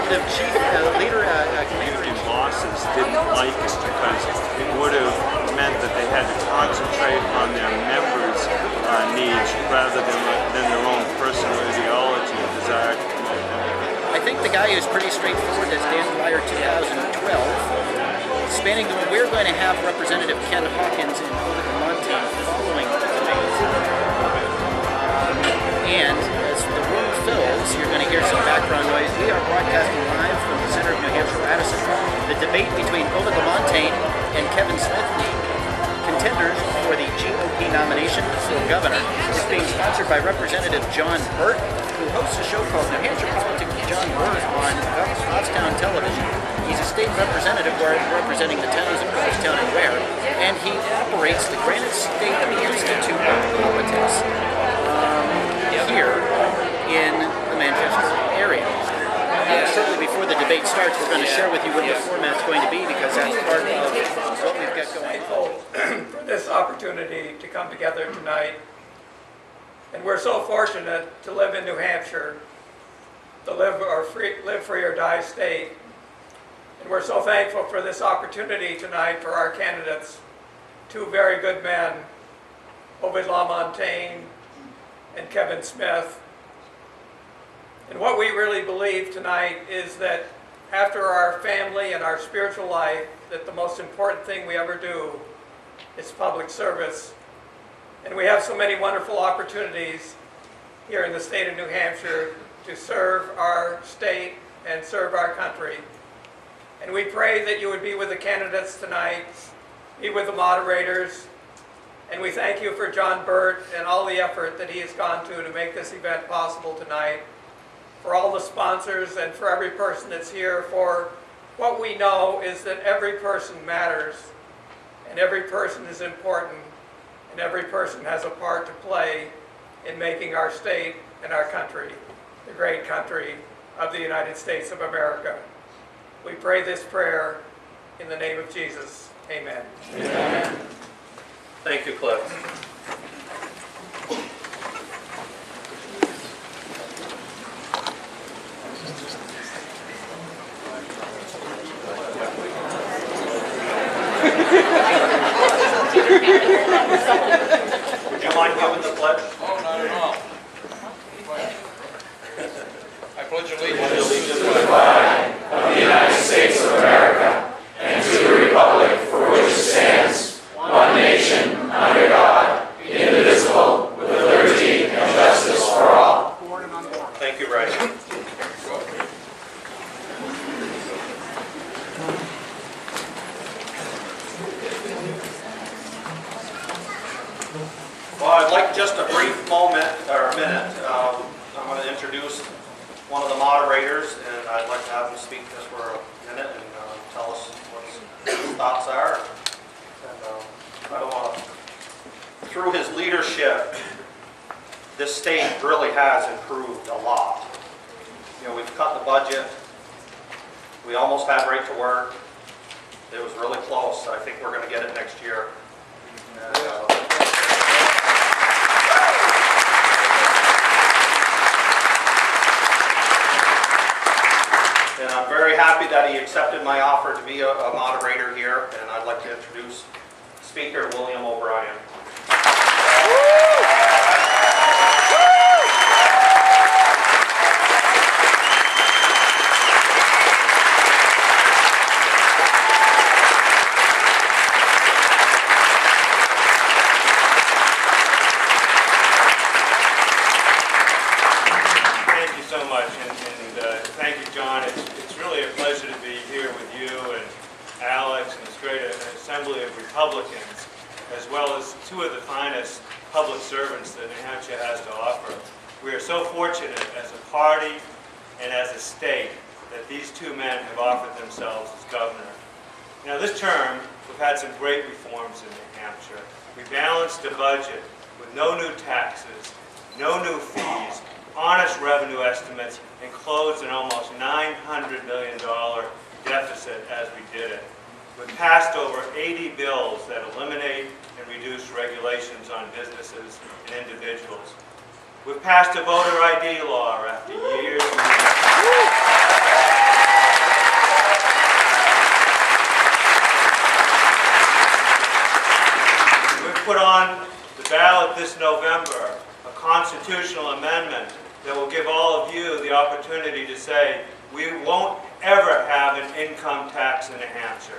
Executive Chief, Commander losses didn't like it because it would have meant that they had to concentrate on their members' needs rather than their own personal ideology and desire. I think the guy who's pretty straightforward is Dan Dwyer 2012. We're going to have Representative Ken Hawkins in Ovigamonte following the debate. And as the room fills, you're going to hear some background noise. We are broadcasting live from the center of New Hampshire, Radisson. The debate between Ovigamonte and Kevin Smith, the contenders for the GOP nomination for governor, is being sponsored by Representative John Burt, who hosts a show called New Hampshire Politics with John Burt on Goffstown Television. He's a state representative representing the towns of Goffstown and Ware, and he operates the Granite State Institute of Politics here in the Manchester area. Certainly before the debate starts, we're going to share with you what the format's going to be, because that's part of what we've got going on. For this opportunity to come together tonight. And we're so fortunate to live in New Hampshire, to live free or die state. And we're so thankful for this opportunity tonight for our candidates, two very good men, Ovid LaMontagne and Kevin Smith. And what we really believe tonight is that after our family and our spiritual life, that the most important thing we ever do is public service. And we have so many wonderful opportunities here in the state of New Hampshire to serve our state and serve our country. And we pray that you would be with the candidates tonight, be with the moderators, and we thank you for John Burt and all the effort that he has gone to make this event possible tonight, for all the sponsors and for every person that's here. For what we know is that every person matters, and every person is important, and every person has a part to play in making our state and our country the great country of the United States of America. We pray this prayer in the name of Jesus. Amen. Amen. Thank you, Cliff. Would you mind giving the pledge? Oh, not at all. I pledge allegiance To the flag of the United States of America and to the republic for which it stands, one nation, under God, indivisible, with liberty and justice for all. Thank you, Ray. Well, I'd like just a brief moment, or a minute. I'm going to introduce one of the moderators, and I'd like to have him speak just for a minute and tell us what his thoughts are. And I don't want to. Through his leadership, this state really has improved a lot. You know, we've cut the budget. We almost had right to work. It was really close. I think we're going to get it next year. And I'm very happy that he accepted my offer to be a moderator here, and I'd like to introduce Speaker William O'Brien. Thank you so much, and thank you, John. It's really a pleasure to be here with you and Alex and this great assembly of Republicans, as well as two of the finest public servants that New Hampshire has to offer. We are so fortunate as a party and as a state that these two men have offered themselves as governor. You know, this term, we've had some great reforms in New Hampshire. We balanced the budget with no new taxes, no new fees, honest revenue estimates, and closed an almost $900 million deficit as we did it. We've passed over 80 bills that eliminate and reduce regulations on businesses and individuals. We've passed a voter ID law after years. ballot this November a constitutional amendment that will give all of you the opportunity to say, we won't ever have an income tax in New Hampshire.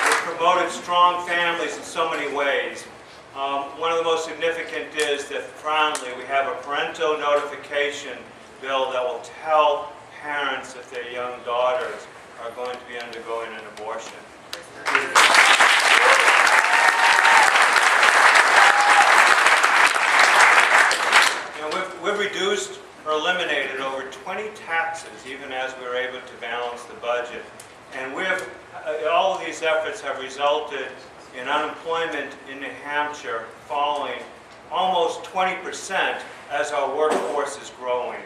We've promoted strong families in so many ways. One of the most significant is that proudly we have a parental notification bill that will tell parents if their young daughters are going to be undergoing an abortion. We've reduced or eliminated over 20 taxes, even as we were able to balance the budget. And all of these efforts have resulted in unemployment in New Hampshire falling almost 20% as our workforce is growing.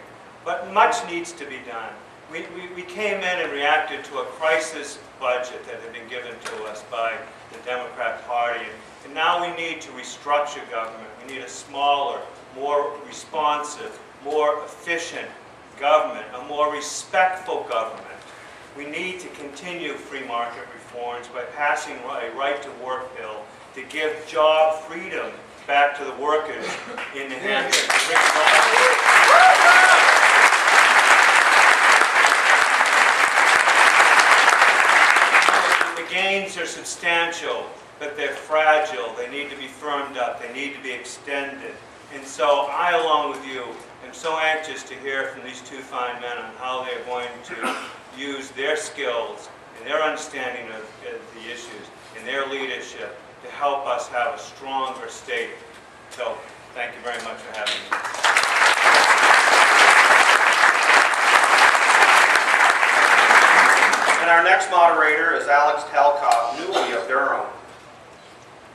But much needs to be done. We came in and reacted to a crisis budget that had been given to us by the Democrat Party. And now we need to restructure government. We need a smaller, more responsive, more efficient government, a more respectful government. We need to continue free market reforms by passing a right-to-work bill to give job freedom back to the workers in New Hampshire. The gains are substantial, but they're fragile. They need to be firmed up. They need to be extended. And so I, along with you, am so anxious to hear from these two fine men on how they're going to use their skills and their understanding of the issues and their leadership to help us have a stronger state. So thank you very much for having me. And our next moderator is Alex Talcott, newly of Durham.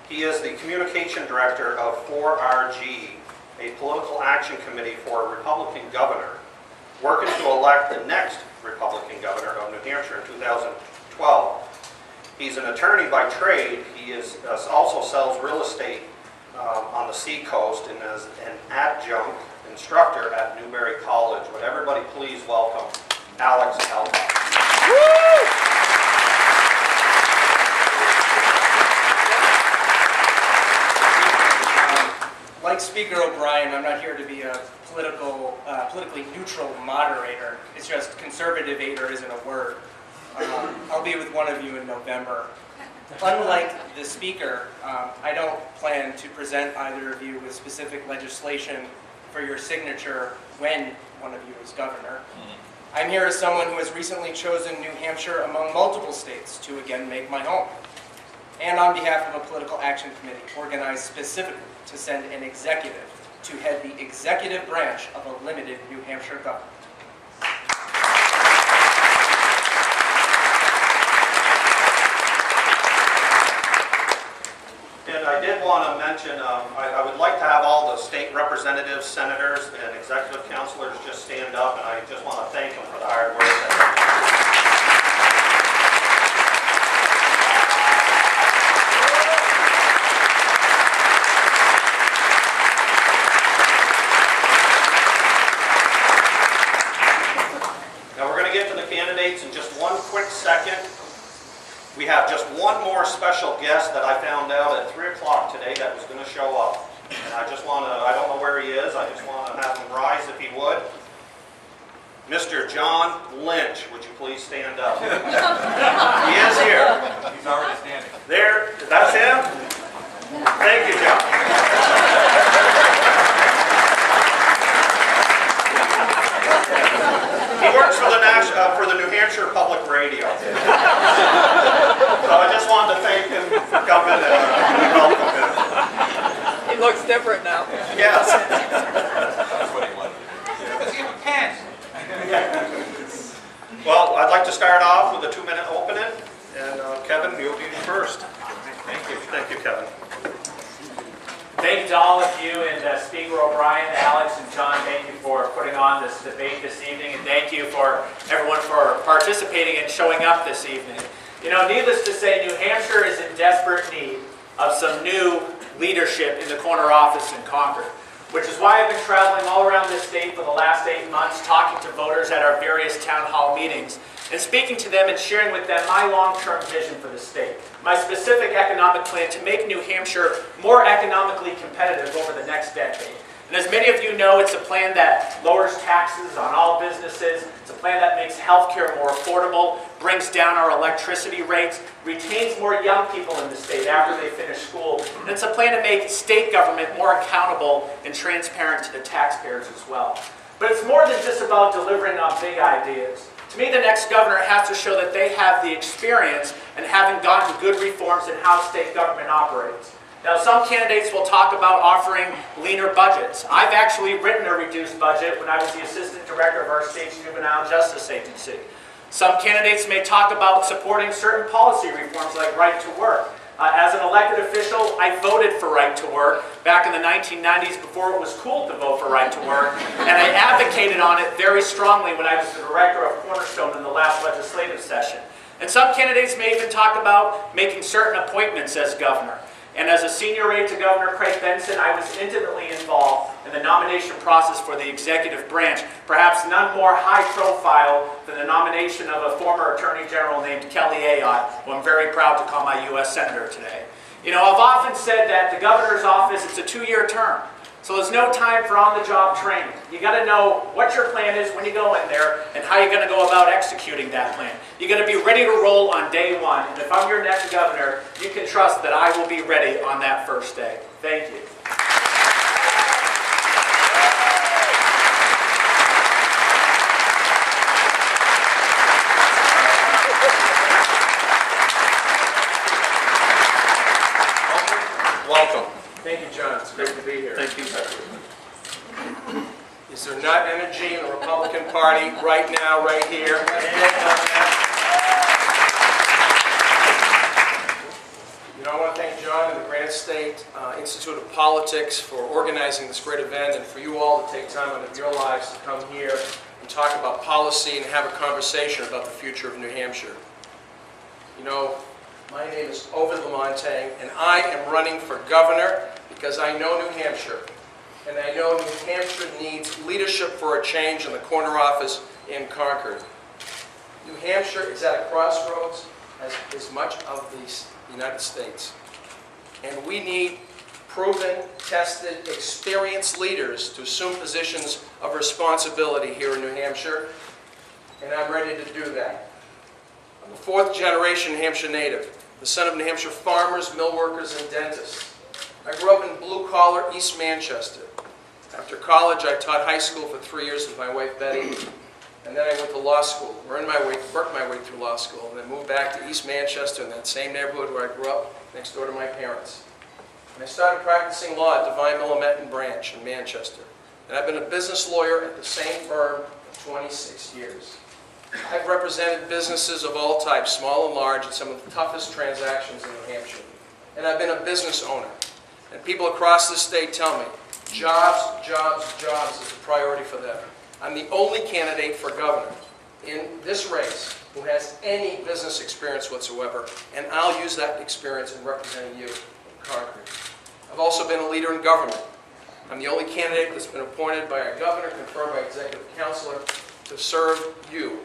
He is the Communication Director of 4RG, a political action committee for a Republican governor, working to elect the next Republican governor of New Hampshire in 2012. He's an attorney by trade. He also sells real estate on the seacoast and is an adjunct instructor at Newberry College. Would everybody please welcome Alex Talcott. Like Speaker O'Brien, I'm not here to be a politically neutral moderator. It's just conservative-ator isn't a word. I'll be with one of you in November. Unlike the Speaker, I don't plan to present either of you with specific legislation for your signature when one of you is governor. I'm here as someone who has recently chosen New Hampshire among multiple states to again make my home. And on behalf of a political action committee organized specifically to send an executive to head the executive branch of a limited New Hampshire government. And I did want to mention, I would like to have all the state representatives, senators, and executive councilors just stand up, and I just want to thank them for the hard work that they're doing. In just one quick second. We have just one more special guest that I found out at 3 o'clock today that was going to show up. And I just want to, I don't know where he is, I just want to have him rise if he would. Mr. John Lynch, would you please stand up? He is here. He's already standing. There, that's him? Thank you, John. He works for the New Hampshire Public Radio. So I just wanted to thank him for coming and welcome him. He looks different now. Yes. That's what he wanted. Does he have a pen? Well, I'd like to start off with a 2-minute opening. And Kevin, you'll be first. Thank you. Thank you, Kevin. Thank you to all of you, and Speaker O'Brien, Alex, and John, thank you for putting on this debate this evening, and thank you for everyone for participating and showing up this evening. You know, needless to say, New Hampshire is in desperate need of some new leadership in the corner office in Concord, which is why I've been traveling all around this state for the last 8 months, talking to voters at our various town hall meetings, and speaking to them and sharing with them my long-term vision for the state, my specific economic plan to make New Hampshire more economically competitive over the next decade. And as many of you know, it's a plan that lowers taxes on all businesses. It's a plan that makes healthcare more affordable, brings down our electricity rates, retains more young people in the state after they finish school. And it's a plan to make state government more accountable and transparent to the taxpayers as well. But it's more than just about delivering on big ideas. To me, the next governor has to show that they have the experience and having gotten good reforms in how state government operates. Now, some candidates will talk about offering leaner budgets. I've actually written a reduced budget when I was the assistant director of our state's juvenile justice agency. Some candidates may talk about supporting certain policy reforms like right to work. As an elected official, I voted for right to work back in the 1990s before it was cool to vote for right to work, and I advocated on it very strongly when I was the director of Cornerstone in the last legislative session. And some candidates may even talk about making certain appointments as governor. And as a senior aide to Governor Craig Benson, I was intimately involved in the nomination process for the executive branch, perhaps none more high profile than the nomination of a former Attorney General named Kelly Ayotte, who I'm very proud to call my U.S. Senator today. You know, I've often said that the governor's office, it's a 2-year term. So there's no time for on-the-job training. You got to know what your plan is when you go in there and how you're going to go about executing that plan. You got to be ready to roll on day one. And if I'm your next governor, you can trust that I will be ready on that first day. Thank you. Welcome. Thank you, John. It's great to be here. Thank you, sir. Is there not energy in the Republican Party right now, right here? You know, I want to thank John and the Granite State Institute of Politics for organizing this great event, and for you all to take time out of your lives to come here and talk about policy and have a conversation about the future of New Hampshire. You know, my name is Ovid Lamontagne, and I am running for governor because I know New Hampshire, and I know New Hampshire needs leadership for a change in the corner office in Concord. New Hampshire is at a crossroads as much of the United States, and we need proven, tested, experienced leaders to assume positions of responsibility here in New Hampshire, and I'm ready to do that. I'm a 4th generation New Hampshire native, the son of New Hampshire farmers, mill workers, and dentists. I grew up in blue-collar East Manchester. After college, I taught high school for 3 years with my wife, Betty, and then I went to law school. Worked my way through law school, and then moved back to East Manchester in that same neighborhood where I grew up, next door to my parents. And I started practicing law at Divine Willamette Branch in Manchester. And I've been a business lawyer at the same firm for 26 years. I've represented businesses of all types, small and large, in some of the toughest transactions in New Hampshire. And I've been a business owner. And people across the state tell me, jobs, jobs, jobs is a priority for them. I'm the only candidate for governor in this race who has any business experience whatsoever, and I'll use that experience in representing you in Concord. I've also been a leader in government. I'm the only candidate that's been appointed by our governor, confirmed by executive counselor, to serve you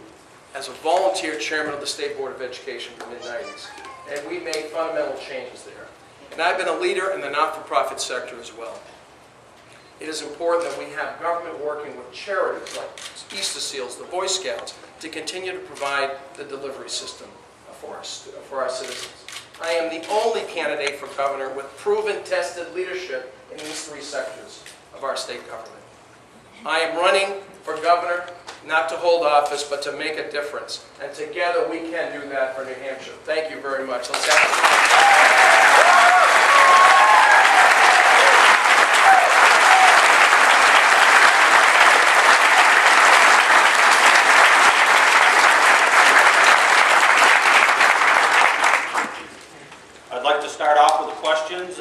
as a volunteer chairman of the State Board of Education in the mid-90s. And we made fundamental changes there. And I've been a leader in the not-for-profit sector as well. It is important that we have government working with charities like Easter Seals, the Boy Scouts, to continue to provide the delivery system for our citizens. I am the only candidate for governor with proven, tested leadership in these 3 sectors of our state government. I am running for governor not to hold office, but to make a difference. And together we can do that for New Hampshire. Thank you very much. Let's have I'd like to start off with the questions.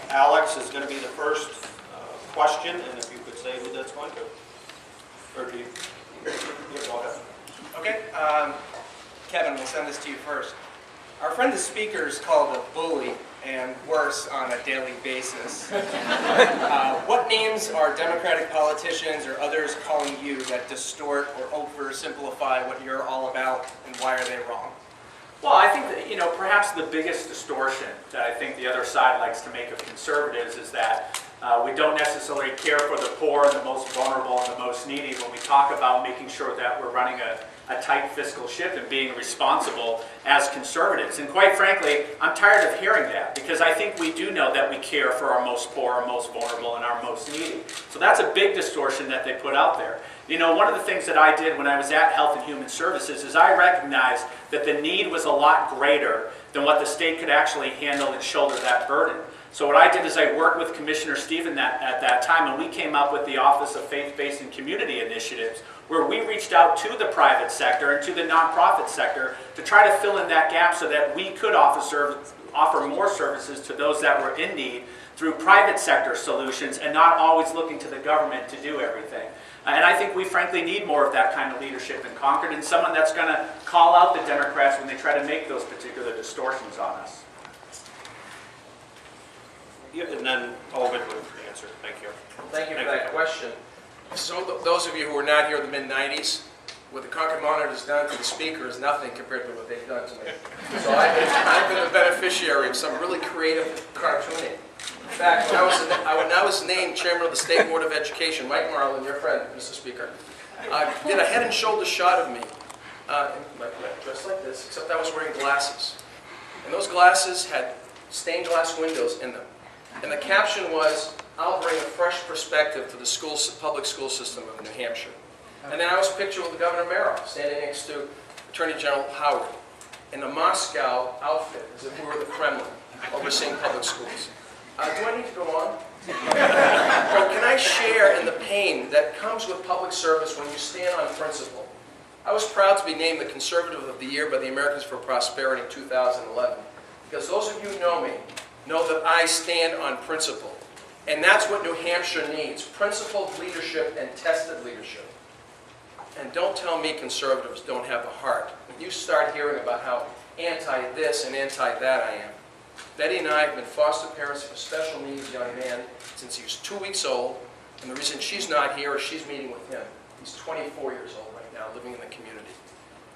Alex is going to be the first question, and if you could say who that's going to. Or do you? Yeah, go ahead. Okay, Kevin, we'll send this to you first. Our friend the speaker is called a bully and worse on a daily basis. What names claims are Democratic politicians or others calling you that distort or oversimplify what you're all about, and why are they wrong? Well, I think that, perhaps the biggest distortion that I think the other side likes to make of conservatives is that we don't necessarily care for the poor and the most vulnerable and the most needy when we talk about making sure that we're running a tight fiscal ship and being responsible as conservatives. And quite frankly, I'm tired of hearing that, because I think we do know that we care for our most poor, our most vulnerable, and our most needy. So that's a big distortion that they put out there. One of the things that I did when I was at Health and Human Services is I recognized that the need was a lot greater than what the state could actually handle and shoulder that burden. So what I did is I worked with Commissioner Stephen at that time, and we came up with the Office of Faith-Based and Community Initiatives, where we reached out to the private sector and to the nonprofit sector to try to fill in that gap so that we could offer more services to those that were in need through private sector solutions and not always looking to the government to do everything. And I think we frankly need more of that kind of leadership in Concord, and someone that's going to call out the Democrats when they try to make those particular distortions on us. And then Ovid would answer. Thank you. Thank you for that question. So those of you who were not here in the mid-90s, what the Concord Monitor has done to the speaker is nothing compared to what they've done to me. So I've been a beneficiary of some really creative cartooning. In fact, when I was named chairman of the State Board of Education, Mike Marlin, your friend, Mr. Speaker, did a head and shoulder shot of me, dressed like this, except I was wearing glasses. And those glasses had stained glass windows in them. And the caption was, "I'll bring a fresh perspective to the public school system of New Hampshire." And then I was pictured with Governor Merrill standing next to Attorney General Howard in a Moscow outfit, as if we were the Kremlin, overseeing public schools. Do I need to go on? Or can I share in the pain that comes with public service when you stand on principle? I was proud to be named the Conservative of the Year by the Americans for Prosperity in 2011, because those of you who know me know that I stand on principle. And that's what New Hampshire needs, principled leadership and tested leadership. And don't tell me conservatives don't have a heart. When you start hearing about how anti-this and anti-that I am. Betty and I have been foster parents of a special needs young man since he was 2 weeks old, and the reason she's not here is she's meeting with him. He's 24 years old right now, living in the community.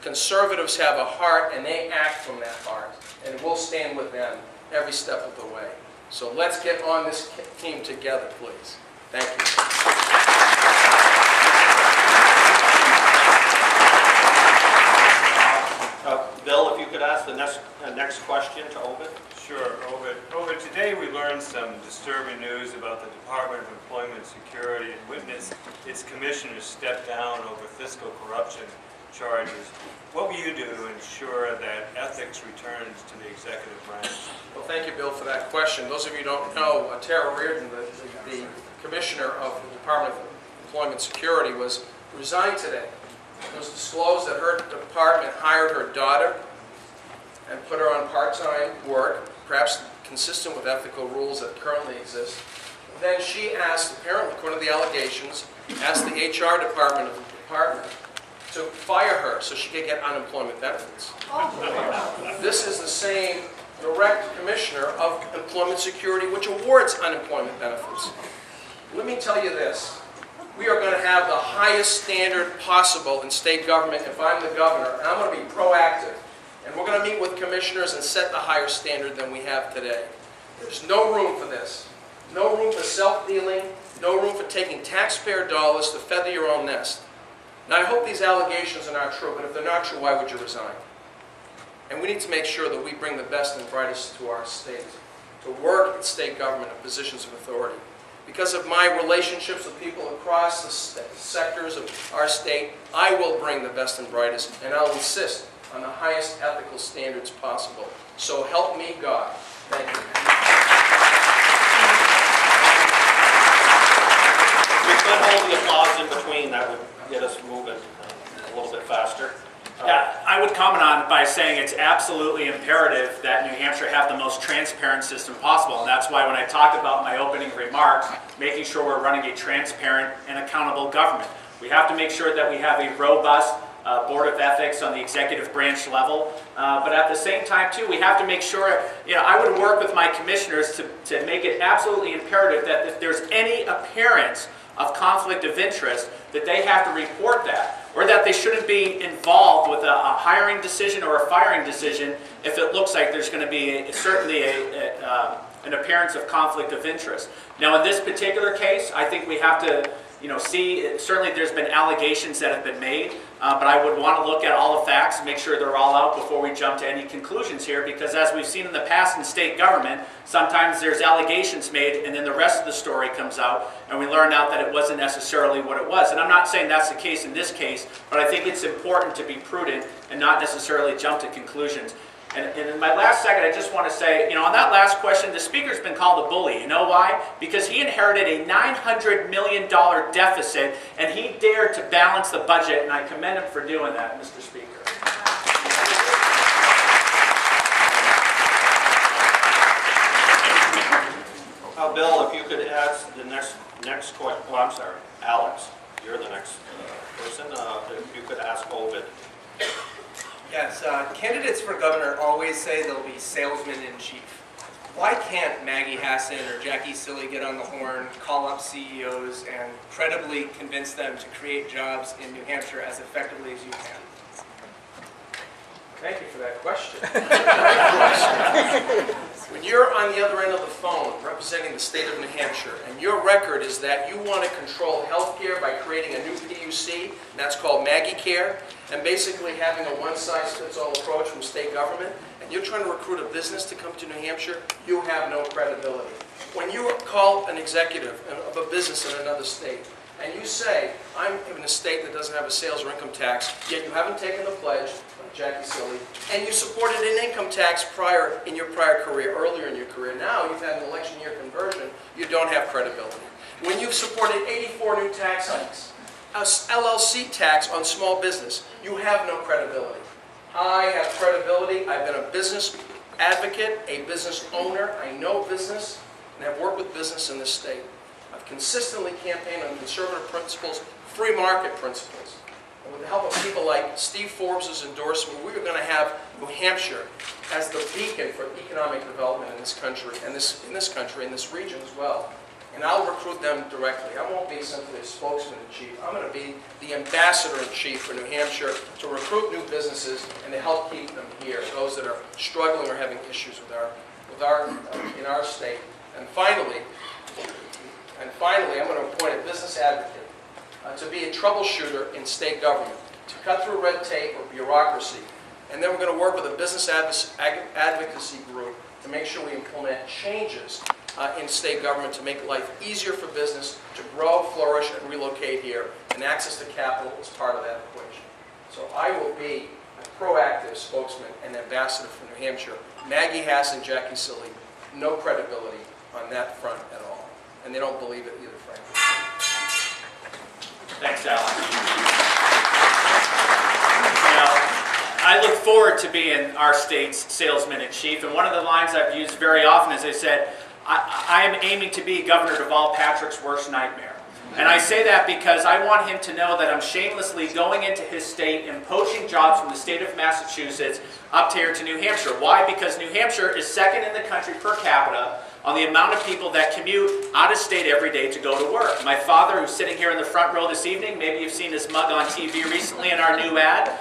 Conservatives have a heart, and they act from that heart, and we'll stand with them every step of the way. So let's get on this team together, please. Thank you. Bill, if you could ask the next question to Ovid. Sure, Ovid, today we learned some disturbing news about the Department of Employment Security and witnessed its commissioners step down over fiscal corruption charges. What will you do to ensure that ethics returns to the executive branch? Well, thank you, Bill, for that question. Those of you who don't know, Tara Reardon, the commissioner of the Department of Employment Security, was resigned today. It was disclosed that her department hired her daughter and put her on part-time work, perhaps consistent with ethical rules that currently exist. Then she asked, apparently according to the allegations, asked the HR department of the department to fire her so she could get unemployment benefits. This is the same direct commissioner of employment security which awards unemployment benefits. Let me tell you this. We are going to have the highest standard possible in state government if I'm the governor, and I'm going to be proactive. And we're going to meet with commissioners and set the higher standard than we have today. There's no room for this. No room for self-dealing, no room for taking taxpayer dollars to feather your own nest. Now, I hope these allegations are not true, but if they're not true, why would you resign? And we need to make sure that we bring the best and brightest to our state, to work in state government in positions of authority. Because of my relationships with people across the sectors of our state, I will bring the best and brightest, and I'll insist on the highest ethical standards possible. So help me God. Thank you. We could hold the applause in between. That would get us moving a little bit faster. Yeah, I would comment on by saying it's absolutely imperative that New Hampshire have the most transparent system possible. And that's why when I talked about my opening remarks, making sure we're running a transparent and accountable government. We have to make sure that we have a robust Board of Ethics on the executive branch level. But at the same time, too, we have to make sure, I would work with my commissioners to make it absolutely imperative that if there's any appearance of conflict of interest, that they have to report that, or that they shouldn't be involved with a hiring decision or a firing decision if it looks like there's going to be certainly an appearance of conflict of interest. Now, in this particular case, I think we have to see, certainly there's been allegations that have been made, but I would want to look at all the facts and make sure they're all out before we jump to any conclusions here, because as we've seen in the past in state government, sometimes there's allegations made and then the rest of the story comes out and we learn out that it wasn't necessarily what it was. And I'm not saying that's the case in this case, but I think it's important to be prudent and not necessarily jump to conclusions. And in my last second, I just want to say, on that last question, the Speaker's been called a bully. You know why? Because he inherited a $900 million deficit, and he dared to balance the budget, and I commend him for doing that, Mr. Speaker. Bill, if you could ask the next question. Oh, I'm sorry, Alex, you're the next person. If you could ask Ovid. Yes, candidates for governor always say they'll be salesmen in chief. Why can't Maggie Hassan or Jackie Silly get on the horn, call up CEOs, and credibly convince them to create jobs in New Hampshire as effectively as you can? Thank you for that question. When you're on the other end of the phone representing the state of New Hampshire, and your record is that you want to control healthcare by creating a new PUC, and that's called Maggie Care, and basically having a one-size-fits-all approach from state government, and you're trying to recruit a business to come to New Hampshire, you have no credibility. When you call an executive of a business in another state, and you say, I'm in a state that doesn't have a sales or income tax, yet you haven't taken the pledge, like Jackie Silly, and you supported an income tax in your prior career, earlier in your career. Now you've had an election year conversion, you don't have credibility. When you've supported 84 new tax hikes, a LLC tax on small business, you have no credibility. I have credibility. I've been a business advocate, a business owner. I know business, and I've worked with business in this state. I've consistently campaigned on conservative principles, free market principles. And with the help of people like Steve Forbes' endorsement, we are going to have New Hampshire as the beacon for economic development in this country, and in this region as well. And I'll recruit them directly. I won't be simply a spokesman in chief. I'm going to be the ambassador in chief for New Hampshire to recruit new businesses and to help keep them here, those that are struggling or having issues in our state. And finally, I'm going to appoint a business advocate to be a troubleshooter in state government, to cut through red tape or bureaucracy. And then we're going to work with a business advocacy group to make sure we implement changes in state government to make life easier for business to grow, flourish, and relocate here. And access to capital is part of that equation. So I will be a proactive spokesman and ambassador for New Hampshire. Maggie Hassan, Jackie Silly, no credibility on that front at all. And they don't believe it either, frankly. Thanks, Alex. I look forward to being our state's salesman in chief, and one of the lines I've used very often is I said, I am aiming to be Governor Deval Patrick's worst nightmare. And I say that because I want him to know that I'm shamelessly going into his state and poaching jobs from the state of Massachusetts up here to New Hampshire. Why? Because New Hampshire is second in the country per capita on the amount of people that commute out of state every day to go to work. My father, who's sitting here in the front row this evening, maybe you've seen his mug on TV recently in our new ad,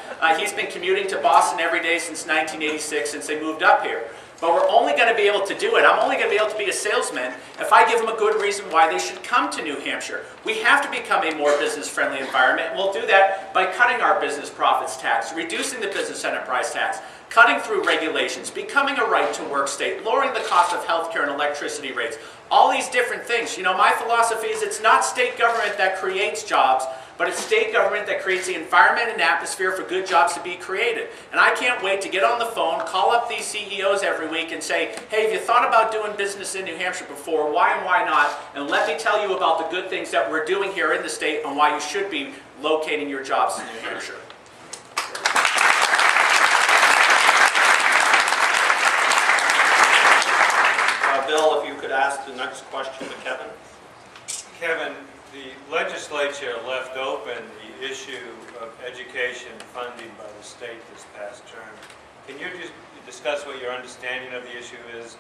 he's been commuting to Boston every day since 1986, since they moved up here. But we're only going to be able to do it, I'm only going to be able to be a salesman if I give them a good reason why they should come to New Hampshire. We have to become a more business-friendly environment, and we'll do that by cutting our business profits tax, reducing the business enterprise tax, cutting through regulations, becoming a right-to-work state, lowering the cost of healthcare and electricity rates, all these different things. You know, my philosophy is it's not state government that creates jobs, but it's state government that creates the environment and atmosphere for good jobs to be created. And I can't wait to get on the phone, call up these CEOs every week and say, hey, have you thought about doing business in New Hampshire before? Why and why not? And let me tell you about the good things that we're doing here in the state and why you should be locating your jobs in New Hampshire. Bill, if you could ask the next question to Kevin. Kevin, The legislature left open the issue of education funding by the state this past term. Can you just discuss what your understanding of the issue is,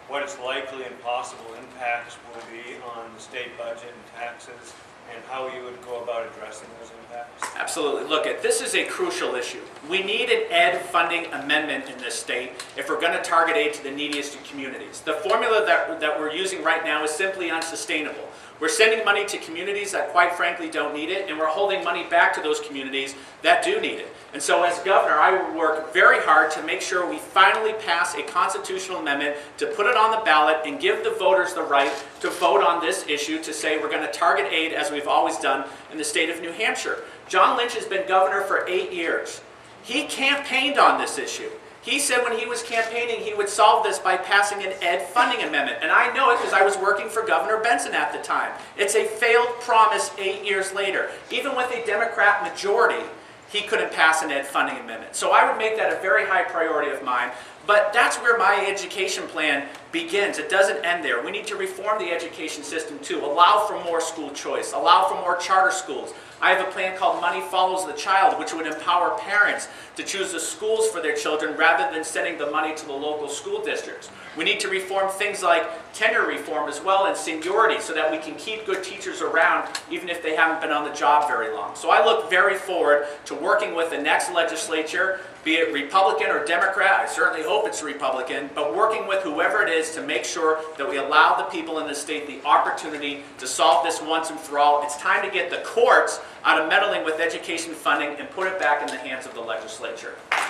what its likely and possible impacts will be on the state budget and taxes, and how you would go about addressing those impacts? Absolutely. Look, this is a crucial issue. We need an ed funding amendment in this state if we're going to target aid to the neediest communities. The formula that we're using right now is simply unsustainable. We're sending money to communities that quite frankly don't need it, and we're holding money back to those communities that do need it. And so as governor, I will work very hard to make sure we finally pass a constitutional amendment to put it on the ballot and give the voters the right to vote on this issue, to say we're going to target aid as we've always done in the state of New Hampshire. John Lynch has been governor for 8 years. He campaigned on this issue. He said when he was campaigning he would solve this by passing an ed funding amendment. And I know it because I was working for Governor Benson at the time. It's a failed promise 8 years later. Even with a Democrat majority, he couldn't pass an ed funding amendment. So I would make that a very high priority of mine. But that's where my education plan begins. It doesn't end there. We need to reform the education system too. Allow for more school choice. Allow for more charter schools. I have a plan called Money Follows the Child, which would empower parents to choose the schools for their children rather than sending the money to the local school districts. We need to reform things like tenure reform as well, and seniority, so that we can keep good teachers around even if they haven't been on the job very long. So I look very forward to working with the next legislature, be it Republican or Democrat. I certainly hope it's Republican, but working with whoever it is to make sure that we allow the people in the state the opportunity to solve this once and for all. It's time to get the courts out of meddling with education funding and put it back in the hands of the legislature. I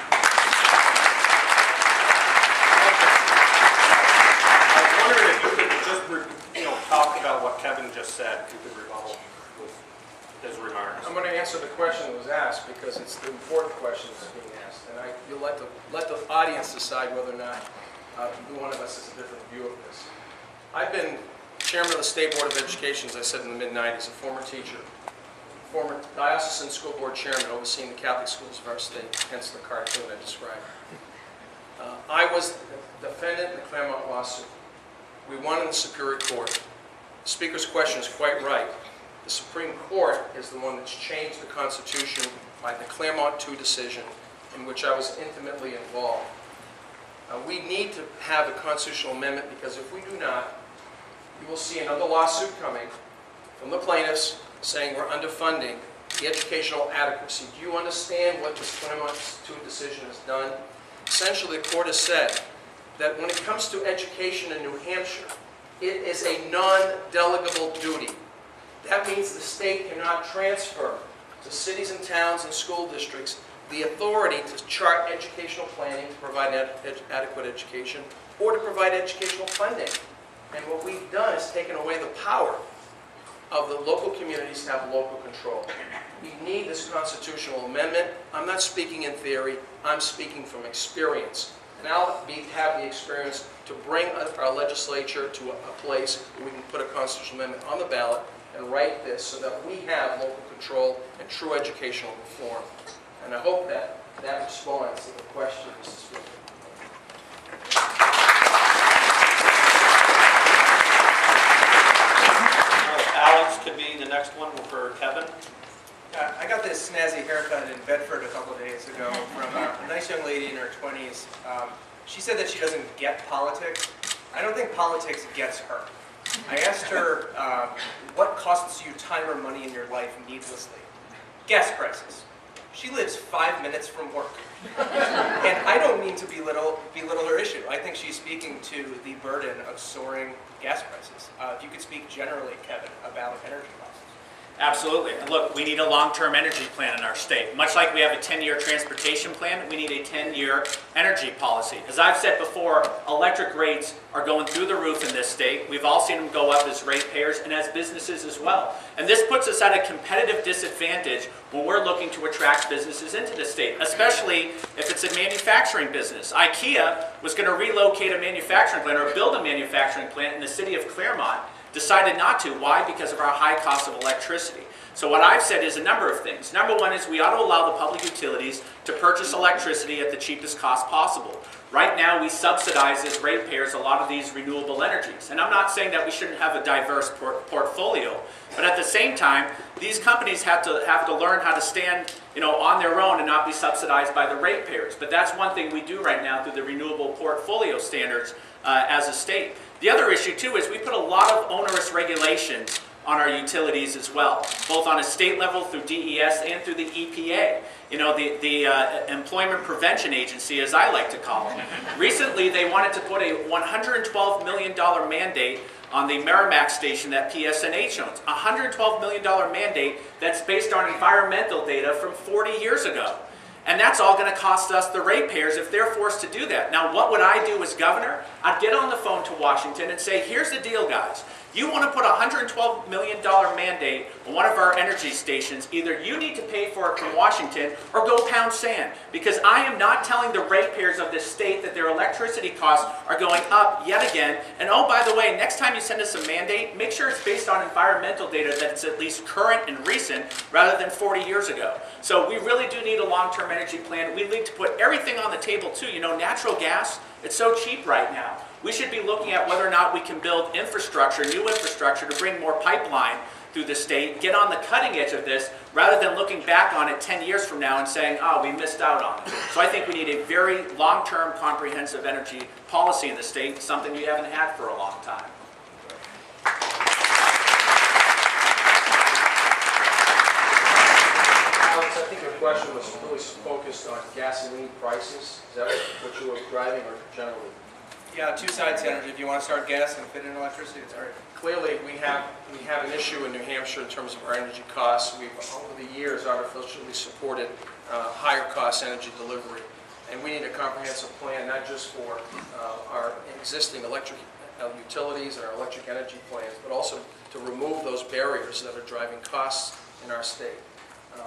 was wondering if you could just, talk about what Kevin just said, if you could rebuttal with his remarks. I'm going to answer the question that was asked because it's the important question that's being asked. And you'll let the audience decide whether or not either one of us has a different view of this. I've been chairman of the State Board of Education, as I said, in the mid-'90s, a former teacher, former diocesan school board chairman overseeing the Catholic schools of our state, hence the cartoon I described. I was the defendant in the Claremont lawsuit. We won in the Superior Court. The Speaker's question is quite right. The Supreme Court is the one that's changed the Constitution by the Claremont II decision, in which I was intimately involved. We need to have a constitutional amendment because if we do not, you will see another lawsuit coming from the plaintiffs saying we're underfunding the educational adequacy. Do you understand what this Claremont II decision has done? Essentially, the court has said that when it comes to education in New Hampshire, it is a non-delegable duty. That means the state cannot transfer to cities and towns and school districts the authority to chart educational planning to provide adequate education or to provide educational funding. And what we've done is taken away the power of the local communities to have local control. We need this constitutional amendment. I'm not speaking in theory, I'm speaking from experience. And I'll have the experience to bring our legislature to a place where we can put a constitutional amendment on the ballot and write this so that we have local control and true educational reform. And I hope that responds to the question, Mrs. Speaker. Alex could be the next one for Kevin. I got this snazzy haircut in Bedford a couple of days ago from a nice young lady in her 20s. She said that she doesn't get politics. I don't think politics gets her. I asked her, what costs you time or money in your life needlessly? Gas prices. She lives 5 minutes from work. And I don't mean to belittle her issue. I think she's speaking to the burden of soaring gas prices. If you could speak generally, Kevin, about energy costs. Absolutely. And look, we need a long-term energy plan in our state. Much like we have a 10-year transportation plan, we need a 10-year energy policy. As I've said before, electric rates are going through the roof in this state. We've all seen them go up as ratepayers and as businesses as well. And this puts us at a competitive disadvantage when we're looking to attract businesses into the state, especially if it's a manufacturing business. IKEA was going to relocate a manufacturing plant or build a manufacturing plant in the city of Claremont. Decided not to. Why? Because of our high cost of electricity. So what I've said is a number of things. Number one is we ought to allow the public utilities to purchase electricity at the cheapest cost possible. Right now we subsidize as ratepayers a lot of these renewable energies. And I'm not saying that we shouldn't have a diverse portfolio, but at the same time, these companies have to learn how to stand, on their own and not be subsidized by the ratepayers. But that's one thing we do right now through the renewable portfolio standards as a state. The other issue too is we put a lot of onerous regulations on our utilities as well, both on a state level through DES and through the EPA. The Employment Prevention Agency, as I like to call them. Recently, they wanted to put a $112 million mandate on the Merrimack station that PSNH owns. A $112 million mandate that's based on environmental data from 40 years ago. And that's all going to cost us, the ratepayers, if they're forced to do that. Now, what would I do as governor? I'd get on the phone to Washington and say, here's the deal, guys. You want to put a $112 million mandate on one of our energy stations, either you need to pay for it from Washington or go pound sand. Because I am not telling the ratepayers of this state that their electricity costs are going up yet again. And oh, by the way, next time you send us a mandate, make sure it's based on environmental data that's at least current and recent rather than 40 years ago. So we really do need a long-term energy plan. We need to put everything on the table too. Natural gas, it's so cheap right now. We should be looking at whether or not we can build infrastructure, new infrastructure, to bring more pipeline through the state, get on the cutting edge of this, rather than looking back on it 10 years from now and saying, oh, we missed out on it. So I think we need a very long-term, comprehensive energy policy in the state, something we haven't had for a long time. Alex, I think your question was really focused on gasoline prices. Is that what you were driving, or generally? Yeah, two sides to energy. If you want to start gas and fit in electricity, it's all right. Clearly, we have an issue in New Hampshire in terms of our energy costs. We've, over the years, artificially supported higher cost energy delivery. And we need a comprehensive plan, not just for our existing electric utilities and our electric energy plans, but also to remove those barriers that are driving costs in our state.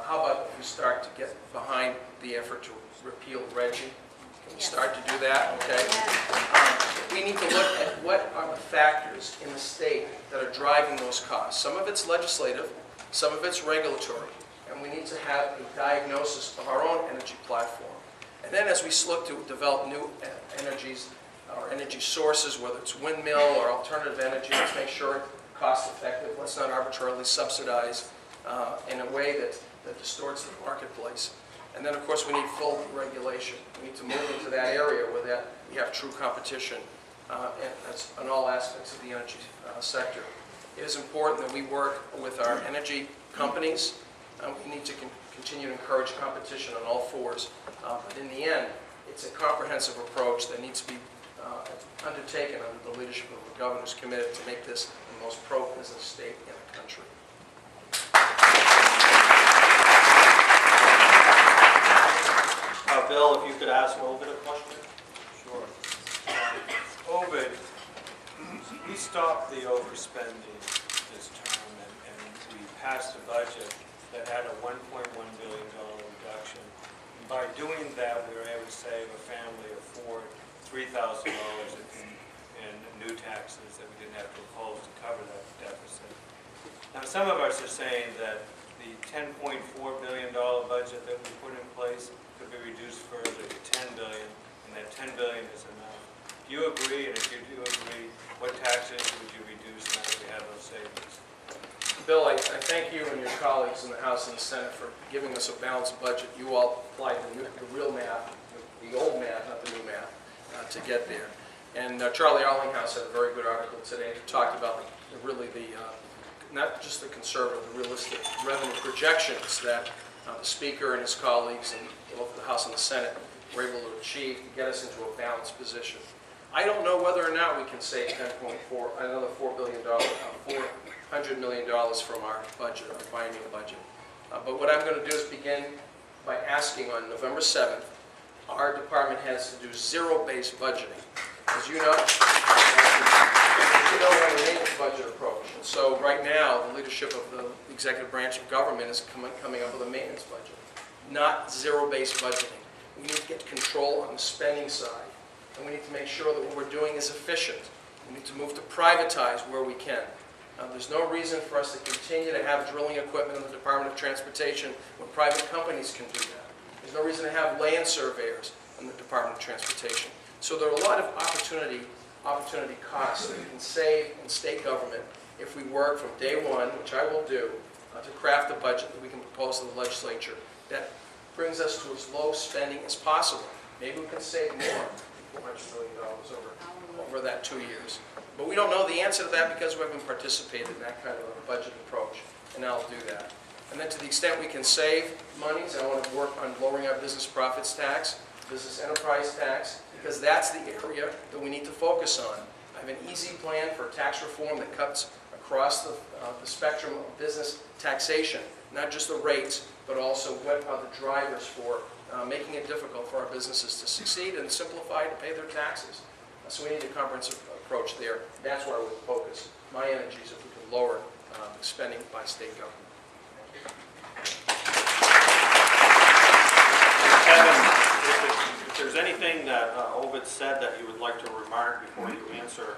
How about if we start to get behind the effort to repeal RGGI? Can we start to do that? Okay. We need to look at what are the factors in the state that are driving those costs. Some of it's legislative, some of it's regulatory, and we need to have a diagnosis of our own energy platform. And then as we look to develop new energies or energy sources, whether it's windmill or alternative energy, let's make sure it's cost effective. Let's not arbitrarily subsidize in a way that distorts the marketplace. And then, of course, we need full regulation. We need to move into that area where we have true competition and that's in all aspects of the energy sector. It is important that we work with our energy companies. We need to continue to encourage competition on all fours. But in the end, it's a comprehensive approach that needs to be undertaken under the leadership of the governor's committed to make this the most pro-business state in the country. Bill, if you could ask Ovid a question. Sure. Ovid, we stopped the overspending this term, and we passed a budget that had a $1.1 billion reduction. And by doing that, we were able to save a family of four $3,000 in new taxes that we didn't have to impose to cover that deficit. Now, some of us are saying that the $10.4 billion budget that we put in place could be reduced further to $10 billion, and that $10 billion is enough. Do you agree? And if you do agree, what taxes would you reduce now that we have those savings? Bill, I thank you and your colleagues in the House and the Senate for giving us a balanced budget. You all applied the real math, the old math, not the new math, to get there. And Charlie Arlinghouse had a very good article today that talked about not just the conservative, the realistic revenue projections that the Speaker and his colleagues in both the House and the Senate were able to achieve to get us into a balanced position. I don't know whether or not we can save another $400 million from our budget, our biennial budget. But what I'm going to do is begin by asking on November 7th, our department has to do zero-based budgeting. As you know, we have a maintenance budget approach. And so right now, the leadership of the executive branch of government is coming up with a maintenance budget, not zero-based budgeting. We need to get control on the spending side, and we need to make sure that what we're doing is efficient. We need to move to privatize where we can. There's no reason for us to continue to have drilling equipment in the Department of Transportation when private companies can do that. There's no reason to have land surveyors in the Department of Transportation. So there are a lot of opportunity costs that we can save in state government if we work from day one, which I will do, to craft a budget that we can propose to the legislature that brings us to as low spending as possible. Maybe we can save more, $400 million over that 2 years. But we don't know the answer to that because we haven't participated in that kind of a budget approach, and I'll do that. And then to the extent we can save monies, I want to work on lowering our business profits tax, business enterprise tax, because that's the area that we need to focus on. I have an easy plan for tax reform that cuts across the spectrum of business taxation, not just the rates, but also what are the drivers for making it difficult for our businesses to succeed and simplify to pay their taxes. So we need a comprehensive approach there. That's where I would focus my energies if we can lower spending by state government. Kevin, if there's anything that Ovid said that you would like to remark before you answer.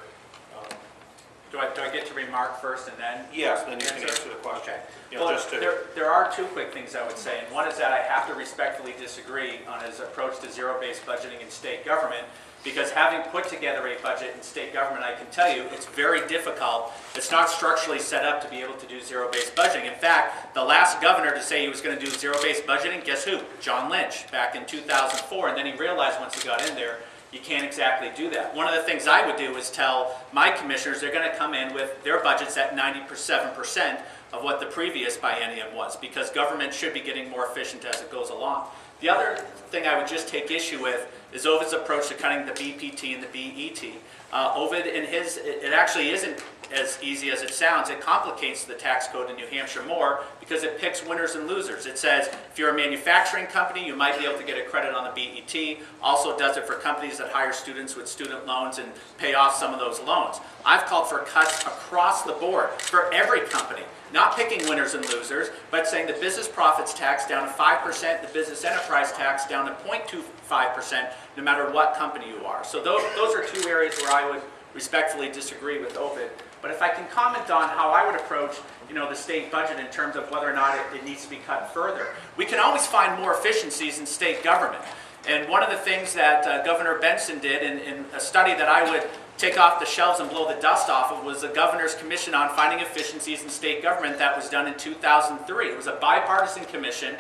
Do I get to remark first and then? Yes, then you can answer the question. Okay. You know, Well, just to, there are two quick things I would say, and one is that I have to respectfully disagree on his approach to zero-based budgeting in state government, because having put together a budget in state government, I can tell you it's very difficult. It's not structurally set up to be able to do zero-based budgeting. In fact, the last governor to say he was going to do zero-based budgeting, guess who? John Lynch, back in 2004, and then he realized once he got in there, you can't exactly do that. One of the things I would do is tell my commissioners they're going to come in with their budgets at 97% of what the previous biennium was, because government should be getting more efficient as it goes along. The other thing I would just take issue with is Ovid's approach to cutting the BPT and the BET. Ovid, in his, it actually isn't as easy as it sounds. It complicates the tax code in New Hampshire more because it picks winners and losers. It says if you're a manufacturing company, you might be able to get a credit on the BET. Also does it for companies that hire students with student loans and pay off some of those loans. I've called for cuts across the board for every company. Not picking winners and losers, but saying the business profits tax down to 5%, the business enterprise tax down to 0.25%, no matter what company you are. So those are two areas where I would respectfully disagree with Ovid. But if I can comment on how I would approach, the state budget in terms of whether or not it needs to be cut further. We can always find more efficiencies in state government. And one of the things that Governor Benson did in a study that I would take off the shelves and blow the dust off of was the Governor's Commission on Finding Efficiencies in State Government that was done in 2003. It was a bipartisan commission,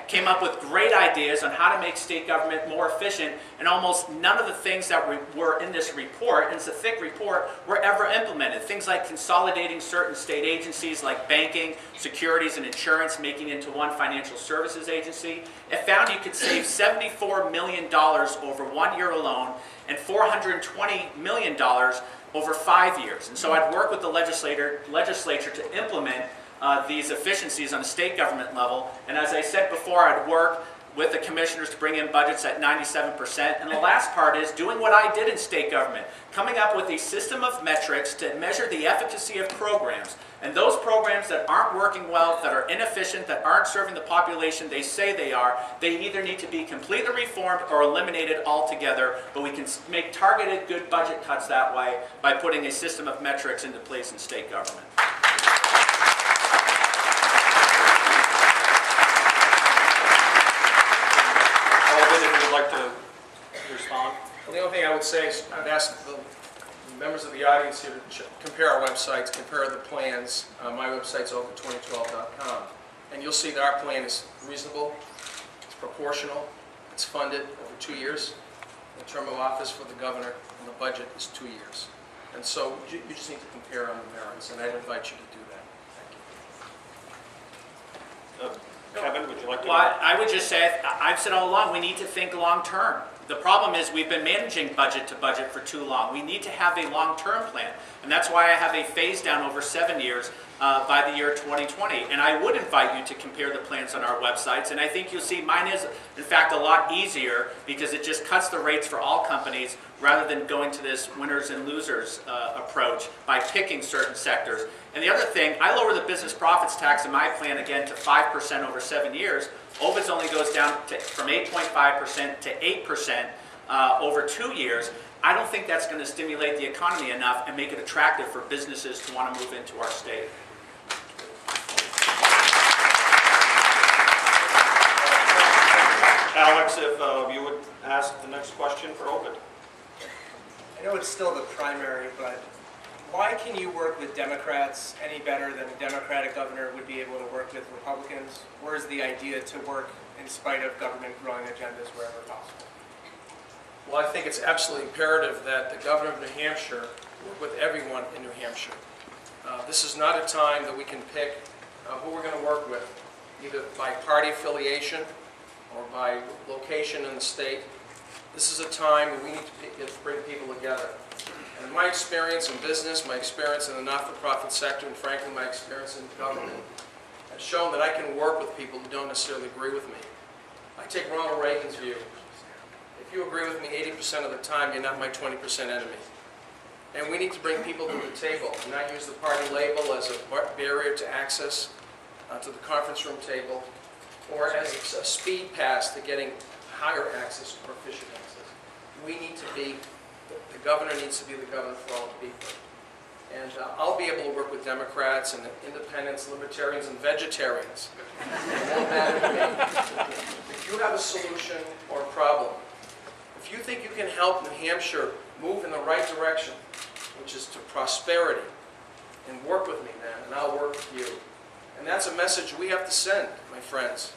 came up with great ideas on how to make state government more efficient, and almost none of the things that were in this report, and it's a thick report, were ever implemented. Things like consolidating certain state agencies like banking, securities, and insurance, making into one financial services agency. It found you could save $74 million over 1 year alone, and $420 million over 5 years. And so I'd work with the legislature to implement these efficiencies on a state government level. And as I said before, I'd work with the commissioners to bring in budgets at 97%. And the last part is doing what I did in state government, coming up with a system of metrics to measure the efficacy of programs. And those programs that aren't working well, that are inefficient, that aren't serving the population they say they are, they either need to be completely reformed or eliminated altogether. But we can make targeted good budget cuts that way by putting a system of metrics into place in state government. If you'd like to respond. Well, the only thing I would say is I've asked the members of the audience here to compare our websites, compare the plans. My website's open2012.com. And you'll see that our plan is reasonable, it's proportional, it's funded over 2 years. The term of office for the governor and the budget is 2 years. And so you just need to compare on the merits, and I'd invite you to do that. Thank you. Kevin, would you like to? Well, I would just say, I've said all along, we need to think long term. The problem is we've been managing budget to budget for too long. We need to have a long-term plan. And that's why I have a phase down over 7 years by the year 2020. And I would invite you to compare the plans on our websites. And I think you'll see mine is, in fact, a lot easier because it just cuts the rates for all companies rather than going to this winners and losers approach by picking certain sectors. And the other thing, I lower the business profits tax in my plan again to 5% over 7 years. Ovid's only goes down from 8.5% to 8% over 2 years. I don't think that's going to stimulate the economy enough and make it attractive for businesses to want to move into our state. Alex, if you would ask the next question for Ovid. I know it's still the primary, but Why can you work with Democrats any better than a Democratic governor would be able to work with Republicans? Where's the idea to work in spite of government growing agendas wherever possible? Well, I think it's absolutely imperative that the governor of New Hampshire work with everyone in New Hampshire. This is not a time that we can pick who we're going to work with, either by party affiliation or by location in the state. This is a time where we need to bring people together. And in my experience in business, my experience in the not-for-profit sector, and frankly my experience in government, has shown that I can work with people who don't necessarily agree with me. I take Ronald Reagan's view. If you agree with me 80% of the time, you're not my 20% enemy. And we need to bring people to the table and not use the party label as a barrier to access to the conference room table or as a speed pass to getting higher access or efficient access. We need to be, the governor needs to be the governor for all the people. And I'll be able to work with Democrats and independents, libertarians, and vegetarians. It won't matter to me. If you have a solution or a problem, if you think you can help New Hampshire move in the right direction, which is to prosperity, and work with me then, and I'll work with you. And that's a message we have to send, my friends.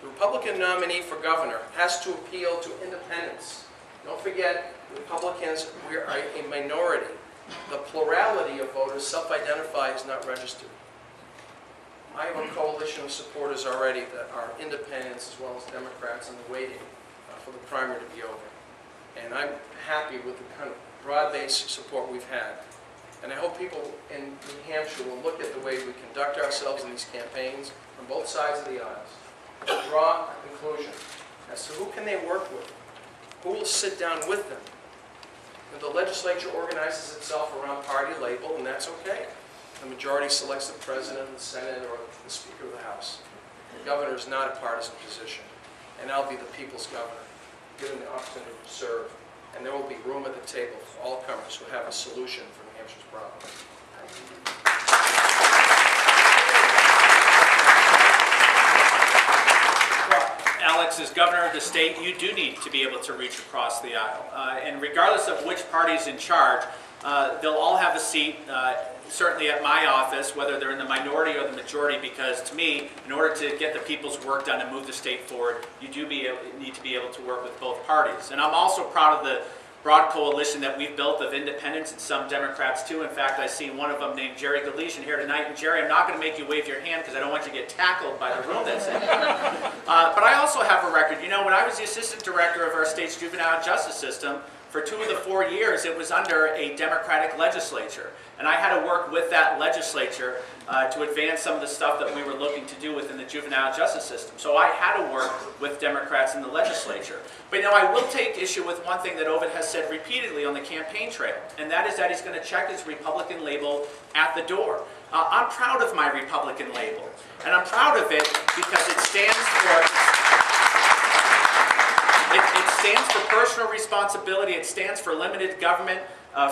The Republican nominee for governor has to appeal to independents. Don't forget, Republicans, we are a minority. The plurality of voters self-identify as not registered. I have a coalition of supporters already that are independents as well as Democrats, and they're waiting for the primary to be over. And I'm happy with the kind of broad-based support we've had. And I hope people in New Hampshire will look at the way we conduct ourselves in these campaigns from both sides of the aisles to draw a conclusion as to who can they work with, who will sit down with them. And the legislature organizes itself around party label, and that's okay. The majority selects the president, the Senate, or the Speaker of the House. The governor is not a partisan position, and I'll be the people's governor, given the opportunity to serve. And there will be room at the table for all comers who have a solution for New Hampshire's problems. Alex, as governor of the state, you do need to be able to reach across the aisle. And regardless of which party is in charge, they'll all have a seat, certainly at my office, whether they're in the minority or the majority, because to me, in order to get the people's work done and move the state forward, you do need to be able to work with both parties. And I'm also proud of the broad coalition that we've built of independents and some Democrats too. In fact, I see one of them named Jerry Galetian here tonight. And Jerry, I'm not going to make you wave your hand because I don't want you to get tackled by the room that's in. But I also have a record. You know, when I was the assistant director of our state's juvenile justice system, for 2 of the 4 years, it was under a Democratic legislature. And I had to work with that legislature to advance some of the stuff that we were looking to do within the juvenile justice system. So I had to work with Democrats in the legislature. But you know, I will take issue with one thing that Ovid has said repeatedly on the campaign trail, and that is that he's going to check his Republican label at the door. I'm proud of my Republican label, and I'm proud of it because it stands for... It stands for personal responsibility, it stands for limited government,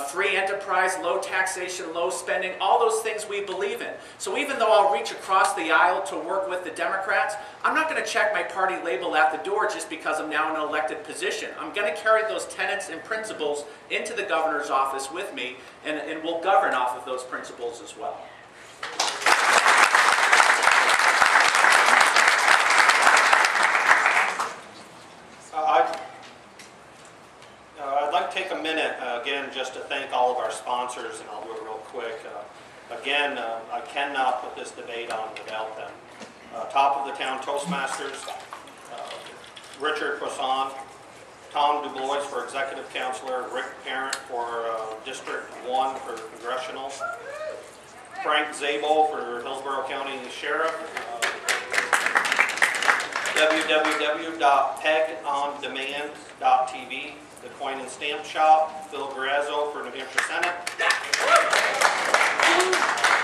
free enterprise, low taxation, low spending, all those things we believe in. So even though I'll reach across the aisle to work with the Democrats, I'm not going to check my party label at the door just because I'm now in an elected position. I'm going to carry those tenets and principles into the governor's office with me, and we'll govern off of those principles as well. I'd like to take a minute, again, just to thank all of our sponsors, and I'll do it real quick. Again, I cannot put this debate on without them. Top of the Town Toastmasters, Richard Poisson, Tom DuBois for Executive Counselor, Rick Parent for District 1 for Congressional, Frank Zabel for Hillsborough County Sheriff, www.pegondemand.tv, the Coin and Stamp Shop, Phil Grazzo for New Hampshire Senate,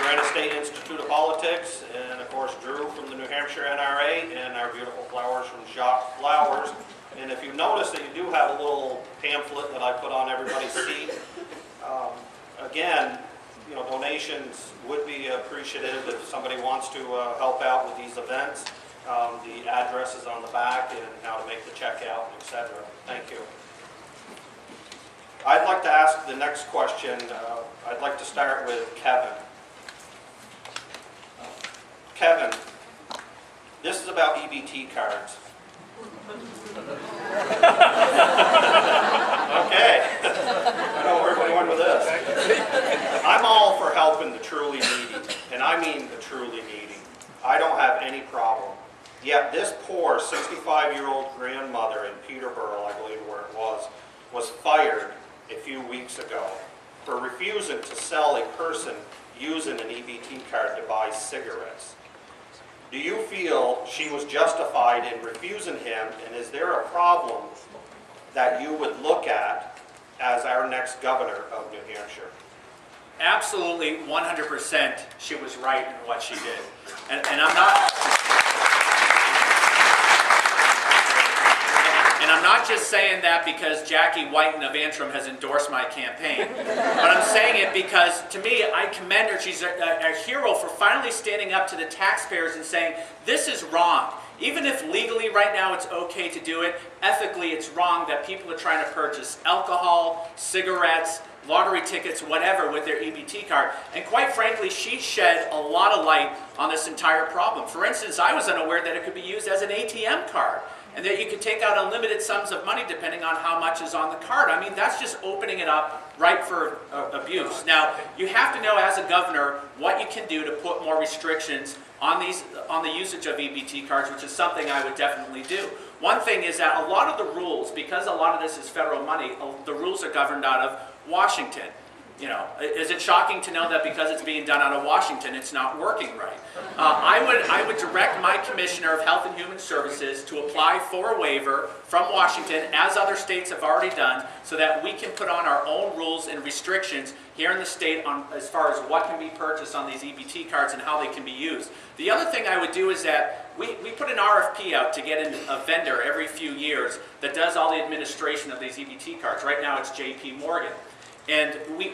Granite State Institute of Politics, and of course Drew from the New Hampshire NRA, and our beautiful flowers from Jacques Flowers. And if you notice that you do have a little pamphlet that I put on everybody's seat, again, you know, donations would be appreciative if somebody wants to help out with these events. The address is on the back and how to make the check out, etc. Thank you. I'd like to ask the next question. I'd like to start with Kevin. Kevin, this is about EBT cards. Okay. I know where we're going with this. I'm all for helping the truly needy, and I mean the truly needy. I don't have any problem. Yet this poor 65-year-old grandmother in Peterborough, I believe where it was fired a few weeks ago for refusing to sell a person using an EBT card to buy cigarettes. Do you feel she was justified in refusing him, and is there a problem that you would look at as our next governor of New Hampshire? Absolutely, 100% she was right in what she did. And I'm not just saying that because Jackie Whiten of Antrim has endorsed my campaign, but I'm saying it because, to me, I commend her. She's a hero for finally standing up to the taxpayers and saying, this is wrong. Even if legally right now it's okay to do it, ethically it's wrong that people are trying to purchase alcohol, cigarettes, lottery tickets, whatever, with their EBT card. And quite frankly, she shed a lot of light on this entire problem. For instance, I was unaware that it could be used as an ATM card, and that you could take out unlimited sums of money depending on how much is on the card. I mean, that's just opening it up right for abuse. Now, you have to know as a governor what you can do to put more restrictions on the usage of EBT cards, which is something I would definitely do. One thing is that a lot of the rules, because a lot of this is federal money, the rules are governed out of Washington. You know, is it shocking to know that because it's being done out of Washington, it's not working right? I would direct my Commissioner of Health and Human Services to apply for a waiver from Washington, as other states have already done, so that we can put on our own rules and restrictions here in the state on as far as what can be purchased on these EBT cards and how they can be used. The other thing I would do is that we put an RFP out to get a vendor every few years that does all the administration of these EBT cards. Right now it's JP Morgan. And we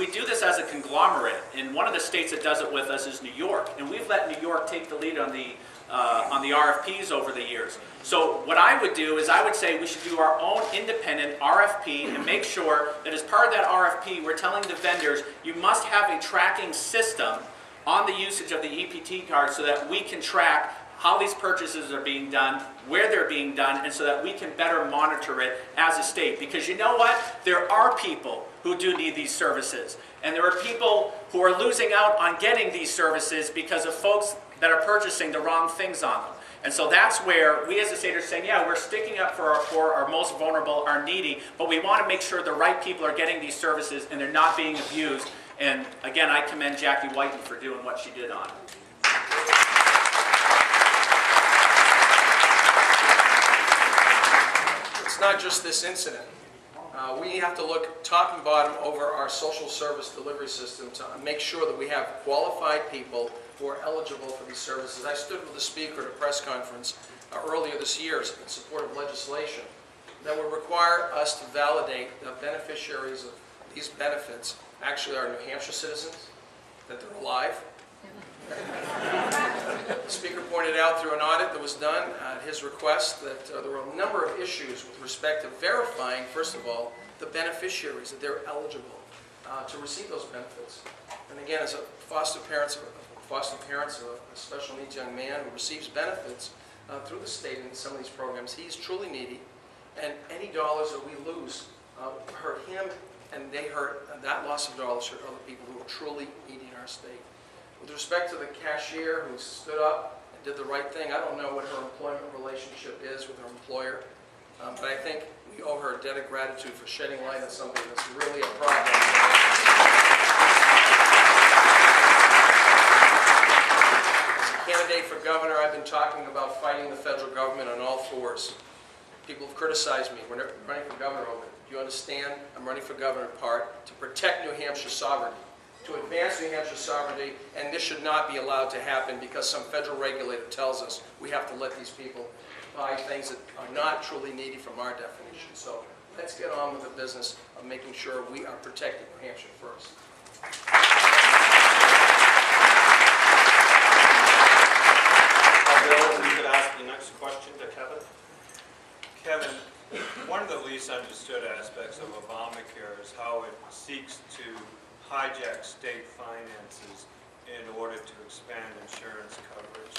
do this as a conglomerate, and one of the states that does it with us is New York, and we've let New York take the lead on the RFPs over the years. So what I would do is I would say we should do our own independent RFP and make sure that as part of that RFP we're telling the vendors you must have a tracking system on the usage of the EBT card so that we can track how these purchases are being done, where they're being done, and so that we can better monitor it as a state. Because you know what? There are people who do need these services. And there are people who are losing out on getting these services because of folks that are purchasing the wrong things on them. And so that's where we as a state are saying, yeah, we're sticking up for our poor, our most vulnerable, our needy, but we want to make sure the right people are getting these services and they're not being abused. And again, I commend Jackie Whiten for doing what she did on it. It's not just this incident. We have to look top and bottom over our social service delivery system to make sure that we have qualified people who are eligible for these services. I stood with the speaker at a press conference earlier this year in support of legislation that would require us to validate that beneficiaries of these benefits actually are New Hampshire citizens, that they're alive. The speaker pointed out through an audit that was done at his request that there were a number of issues with respect to verifying, first of all, the beneficiaries, that they're eligible to receive those benefits. And again, as a foster parent of a special needs young man who receives benefits through the state in some of these programs, he's truly needy, and any dollars that we lose hurt him, and they hurt, that loss of dollars hurt other people who are truly needy in our state. With respect to the cashier who stood up and did the right thing, I don't know what her employment relationship is with her employer, but I think we owe her a debt of gratitude for shedding light on something that's really a problem. As a candidate for governor, I've been talking about fighting the federal government on all fours. People have criticized me when running for governor over it. Do you understand? I'm running for governor in part to protect New Hampshire's sovereignty, to advance New Hampshire's sovereignty, and this should not be allowed to happen because some federal regulator tells us we have to let these people buy things that are not truly needy from our definition. So let's get on with the business of making sure we are protecting New Hampshire first. Bill, you could ask the next question to Kevin. Kevin, one of the least understood aspects of Obamacare is how it seeks to hijack state finances in order to expand insurance coverage,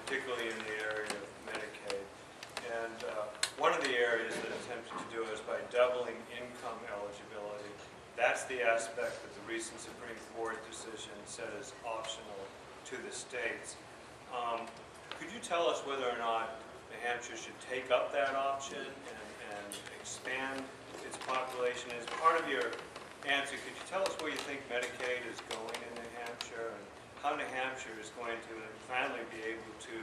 particularly in the area of Medicaid. And one of the areas that attempted to do it is by doubling income eligibility. That's the aspect that the recent Supreme Court decision said is optional to the states. Could you tell us whether or not New Hampshire should take up that option and expand its population? As part of your answer, could you tell us where you think Medicaid is going in New Hampshire and how New Hampshire is going to finally be able to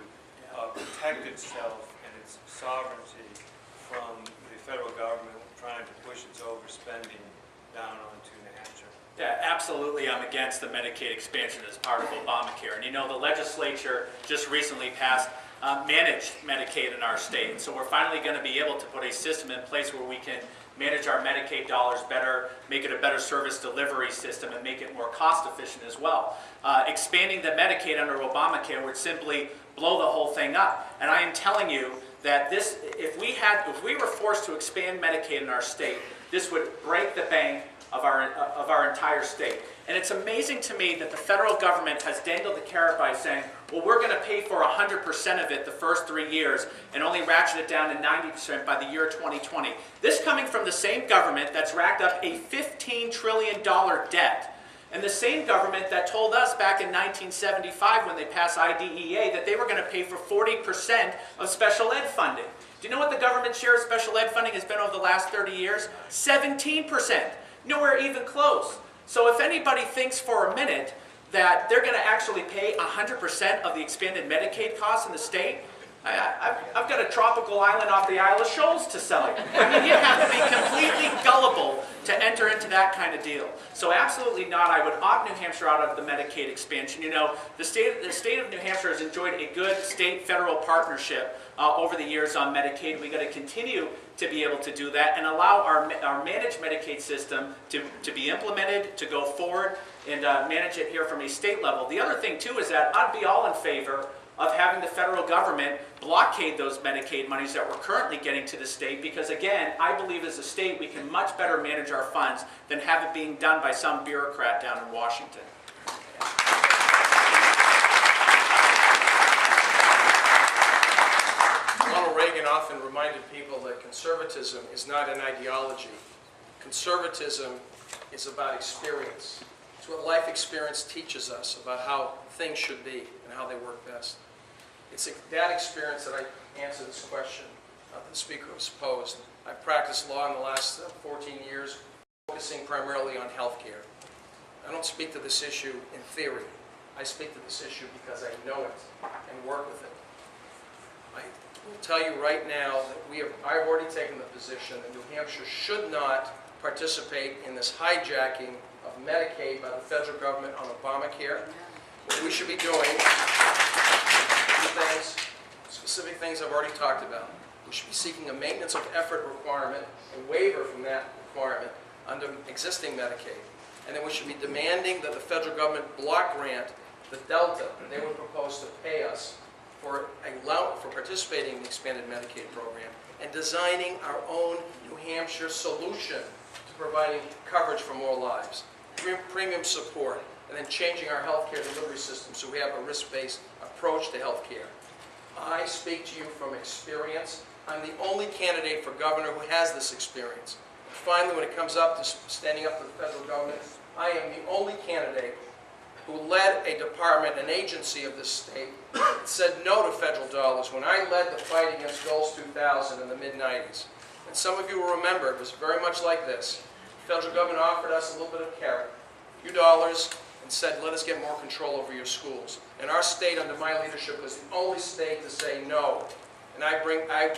protect itself and its sovereignty from the federal government trying to push its overspending down onto New Hampshire? Yeah, absolutely. I'm against the Medicaid expansion as part of Obamacare. And you know, the legislature just recently passed managed Medicaid in our state. And so we're finally going to be able to put a system in place where we can manage our Medicaid dollars better, make it a better service delivery system, and make it more cost efficient as well. Expanding the Medicaid under Obamacare would simply blow the whole thing up. And I am telling you that this, if we were forced to expand Medicaid in our state, this would break the bank of our entire state. And it's amazing to me that the federal government has dangled the carrot by saying, well, we're going to pay for 100% of it the first 3 years and only ratchet it down to 90% by the year 2020. This coming from the same government that's racked up a $15 trillion debt. And the same government that told us back in 1975 when they passed IDEA that they were going to pay for 40% of special ed funding. Do you know what the government share of special ed funding has been over the last 30 years? 17%. Nowhere even close. So if anybody thinks for a minute that they're going to actually pay 100% of the expanded Medicaid costs in the state, I've got a tropical island off the Isle of Shoals to sell you. I mean, you have to be completely gullible to enter into that kind of deal. So absolutely not. I would opt New Hampshire out of the Medicaid expansion. You know, the state of New Hampshire has enjoyed a good state-federal partnership over the years on Medicaid. We've got to continue to be able to do that and allow our managed Medicaid system to be implemented, to go forward, and manage it here from a state level. The other thing, too, is that I'd be all in favor of having the federal government blockade those Medicaid monies that we're currently getting to the state, because again, I believe as a state we can much better manage our funds than have it being done by some bureaucrat down in Washington. Ronald Reagan often reminded people that conservatism is not an ideology. Conservatism is about experience. It's what life experience teaches us about how things should be and how they work best. It's that experience that I answer this question that the speaker has posed. I've practiced law in the last 14 years, focusing primarily on health care. I don't speak to this issue in theory. I speak to this issue because I know it and work with it. I will tell you right now that I've already taken the position that New Hampshire should not participate in this hijacking of Medicaid by the federal government on Obamacare. What we should be doing, things, specific things I've already talked about. We should be seeking a maintenance of effort requirement, a waiver from that requirement under existing Medicaid. And then we should be demanding that the federal government block grant the delta that they would propose to pay us for participating in the expanded Medicaid program and designing our own New Hampshire solution to providing coverage for more lives, premium support, and then changing our healthcare delivery system so we have a risk-based approach to healthcare. I speak to you from experience. I'm the only candidate for governor who has this experience. And finally, when it comes up to standing up to the federal government, I am the only candidate who led a department, an agency of this state, that said no to federal dollars when I led the fight against Goals 2000 in the mid-90s. And some of you will remember it was very much like this. The federal government offered us a little bit of carrot, a few dollars, and said, let us get more control over your schools. And our state, under my leadership, was the only state to say no. And I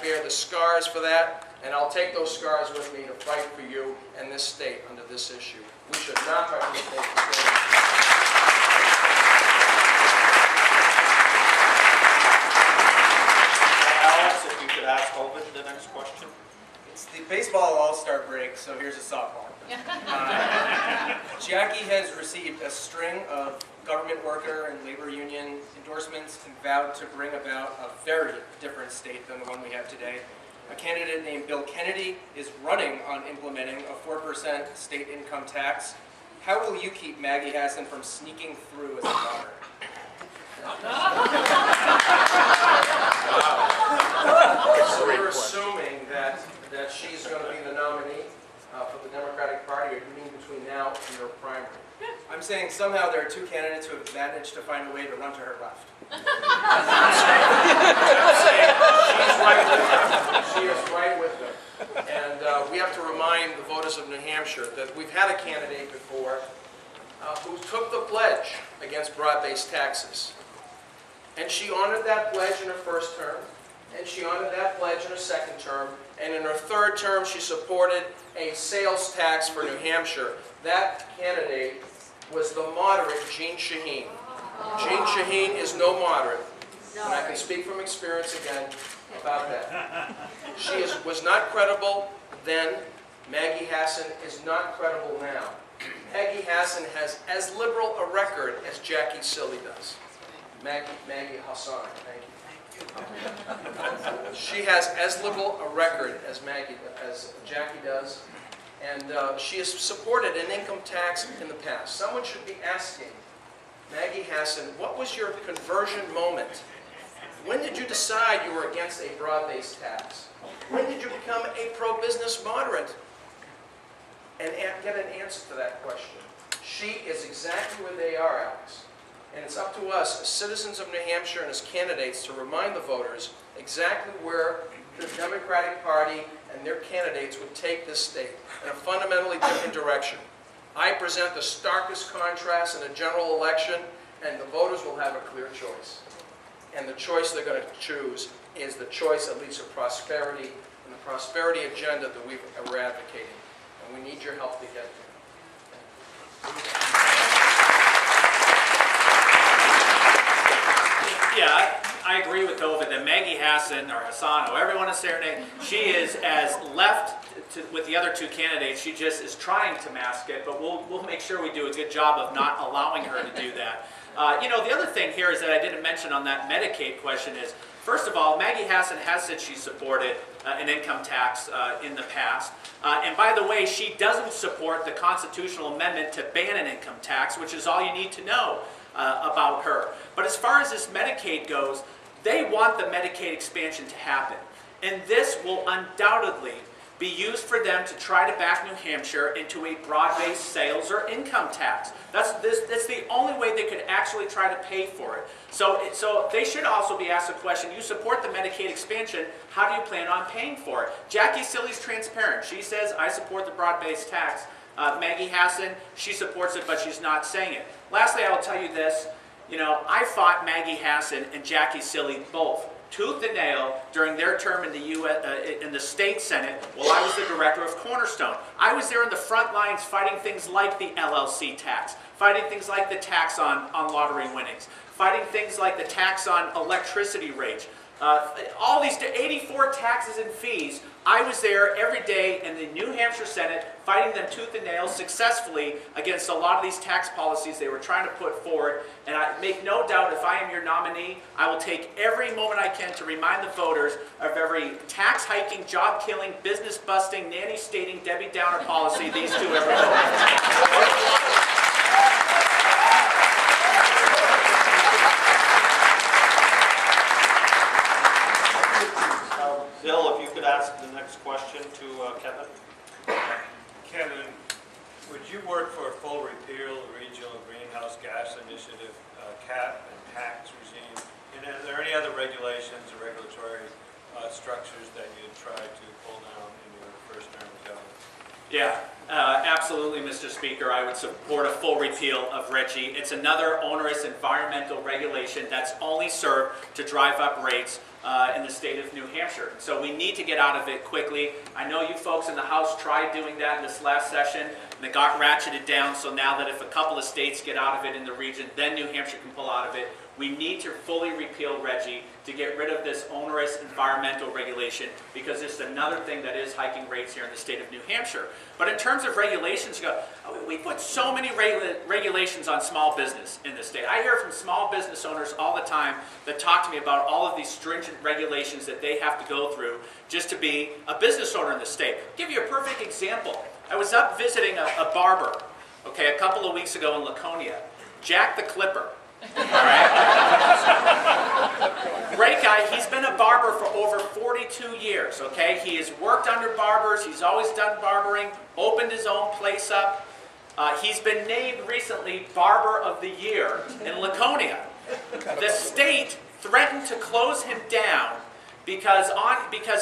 bear the scars for that, and I'll take those scars with me to fight for you and this state under this issue. We should not participate in this. Alex, if you could ask Ovid the next question. It's the baseball all-star break, so here's a softball. Jackie has received a string of government worker and labor union endorsements and vowed to bring about a very different state than the one we have today. A candidate named Bill Kennedy is running on implementing a 4% state income tax. How will you keep Maggie Hassan from sneaking through as a moderator? So you're assuming that she's going to be the nominee for the Democratic Party, or you mean between now and your primary? I'm saying somehow there are two candidates who have managed to find a way to run to her left. She's right with them. She is right with them. And we have to remind the voters of New Hampshire that we've had a candidate before who took the pledge against broad-based taxes. And she honored that pledge in her first term, and she honored that pledge in her second term, and in her third term she supported a sales tax for New Hampshire. That candidate was the moderate Jean Shaheen. Jean Shaheen is no moderate, and I can speak from experience again about that. She was not credible then. Maggie Hassan is not credible now. Maggie Hassan has as liberal a record as Jackie Silly does. Maggie Hassan, thank you. She has as liberal a record as Jackie does, and she has supported an income tax in the past. Someone should be asking Maggie Hassan, what was your conversion moment? When did you decide you were against a broad-based tax? When did you become a pro-business moderate? And get an answer to that question. She is exactly where they are, Alex. And it's up to us, as citizens of New Hampshire and as candidates, to remind the voters exactly where the Democratic Party and their candidates would take this state in a fundamentally different direction. I present the starkest contrast in a general election, and the voters will have a clear choice. And the choice they're going to choose is the choice that leads to prosperity and the prosperity agenda that we're advocating. And we need your help to get there. Yeah, I agree with Tova that Maggie Hassan, or Hassan, however you want to say her name, she is as left with the other two candidates. She just is trying to mask it, but we'll make sure we do a good job of not allowing her to do that. You know, the other thing here is that I didn't mention on that Medicaid question is, first of all, Maggie Hassan has said she supported an income tax in the past. And by the way, she doesn't support the constitutional amendment to ban an income tax, which is all you need to know about her. But as far as this Medicaid goes, they want the Medicaid expansion to happen. And this will undoubtedly be used for them to try to back New Hampshire into a broad-based sales or income tax. That's the only way they could actually try to pay for it. So they should also be asked a question, you support the Medicaid expansion, how do you plan on paying for it? Jackie Silly's transparent. She says, I support the broad-based tax. Maggie Hassan, she supports it, but she's not saying it. Lastly, I will tell you this. You know, I fought Maggie Hassan and Jackie Silly both, tooth and nail, during their term in the state Senate while I was the director of Cornerstone. I was there in the front lines fighting things like the LLC tax, fighting things like the tax on lottery winnings, fighting things like the tax on electricity rates. All these 84 taxes and fees. I was there every day in the New Hampshire Senate fighting them tooth and nail successfully against a lot of these tax policies they were trying to put forward. And I make no doubt if I am your nominee, I will take every moment I can to remind the voters of every tax hiking, job killing, business busting, nanny stating, Debbie Downer policy these two ever voted. Bill, if you could ask the next question to Kevin. Kevin, would you work for a full repeal of the regional greenhouse gas initiative cap and tax regime? And are there any other regulations or regulatory structures that you'd try to pull down in your first term of government? Yeah, absolutely, Mr. Speaker. I would support a full repeal of RGGI. It's another onerous environmental regulation that's only served to drive up rates in the state of New Hampshire. So we need to get out of it quickly. I know you folks in the House tried doing that in this last session, and it got ratcheted down, so now that if a couple of states get out of it in the region, then New Hampshire can pull out of it. We need to fully repeal RGGI to get rid of this onerous environmental regulation, because it's another thing that is hiking rates here in the state of New Hampshire. But in terms of regulations, we put so many regulations on small business in the state. I hear from small business owners all the time that talk to me about all of these stringent regulations that they have to go through just to be a business owner in the state. I'll give you a perfect example. I was up visiting a barber, okay, a couple of weeks ago in Laconia. Jack the Clipper. All right. Great guy. He's been a barber for over 42 years, okay? He has worked under barbers. He's always done barbering, opened his own place up. He's been named recently Barber of the Year in Laconia. The state threatened to close him down because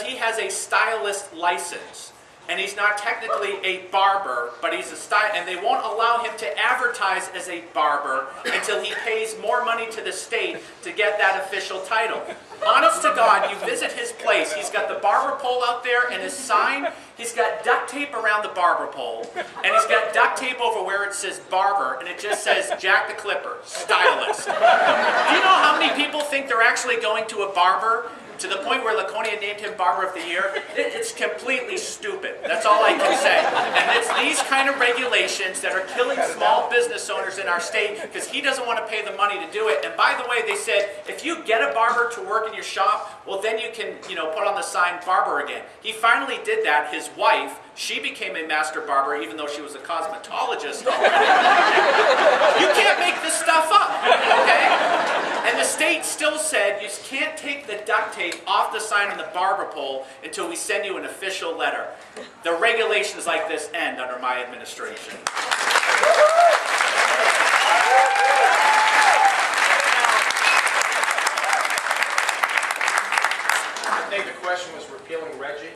he has a stylist license. And he's not technically a barber, but he's a stylist, and they won't allow him to advertise as a barber until he pays more money to the state to get that official title. Honest to God, you visit his place, he's got the barber pole out there and his sign, he's got duct tape around the barber pole, and he's got duct tape over where it says barber, and it just says Jack the Clipper, stylist. Do you know how many people think they're actually going to a barber? To the point where Laconia named him Barber of the Year? It's completely stupid. That's all I can say. And it's these kind of regulations that are killing small business owners in our state because he doesn't want to pay the money to do it. And by the way, they said, if you get a barber to work in your shop, well then you can, put on the sign barber again. He finally did that. His wife, she became a master barber even though she was a cosmetologist already. You can't make this stuff up, okay? And the state still said you can't take the duct tape off the sign on the barber pole until we send you an official letter. The regulations like this end under my administration. I think the question was repealing RGGI.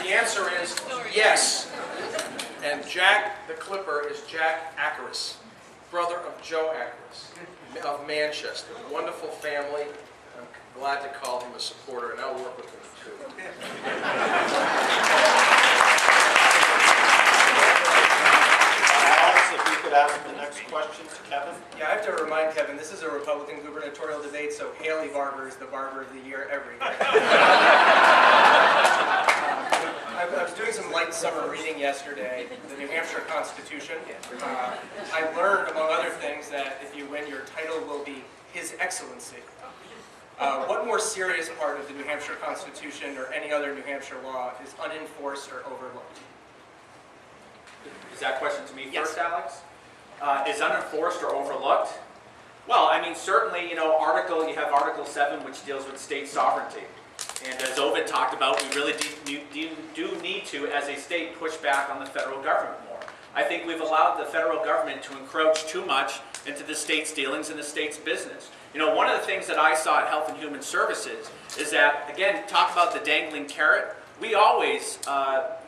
The answer is yes. And Jack the Clipper is Jack Acaris, brother of Joe Acaris of Manchester. Wonderful family. I'm glad to call him a supporter, and I'll work with him too. Alex, if you could ask the next question to Kevin. Yeah, I have to remind Kevin, this is a Republican gubernatorial debate, so Haley Barber is the Barber of the Year every year. I was doing some light summer reading yesterday, the New Hampshire Constitution. I learned, among other things, that if you win, your title will be His Excellency. What more serious part of the New Hampshire Constitution or any other New Hampshire law is unenforced or overlooked? Is that question to me Yes. first, Alex? Is unenforced or overlooked? Well, I mean, certainly, you have Article 7, which deals with state sovereignty. And as Ovid talked about, we really do need to, as a state, push back on the federal government more. I think we've allowed the federal government to encroach too much into the state's dealings and the state's business. One of the things that I saw at Health and Human Services is that, again, talk about the dangling carrot. We always,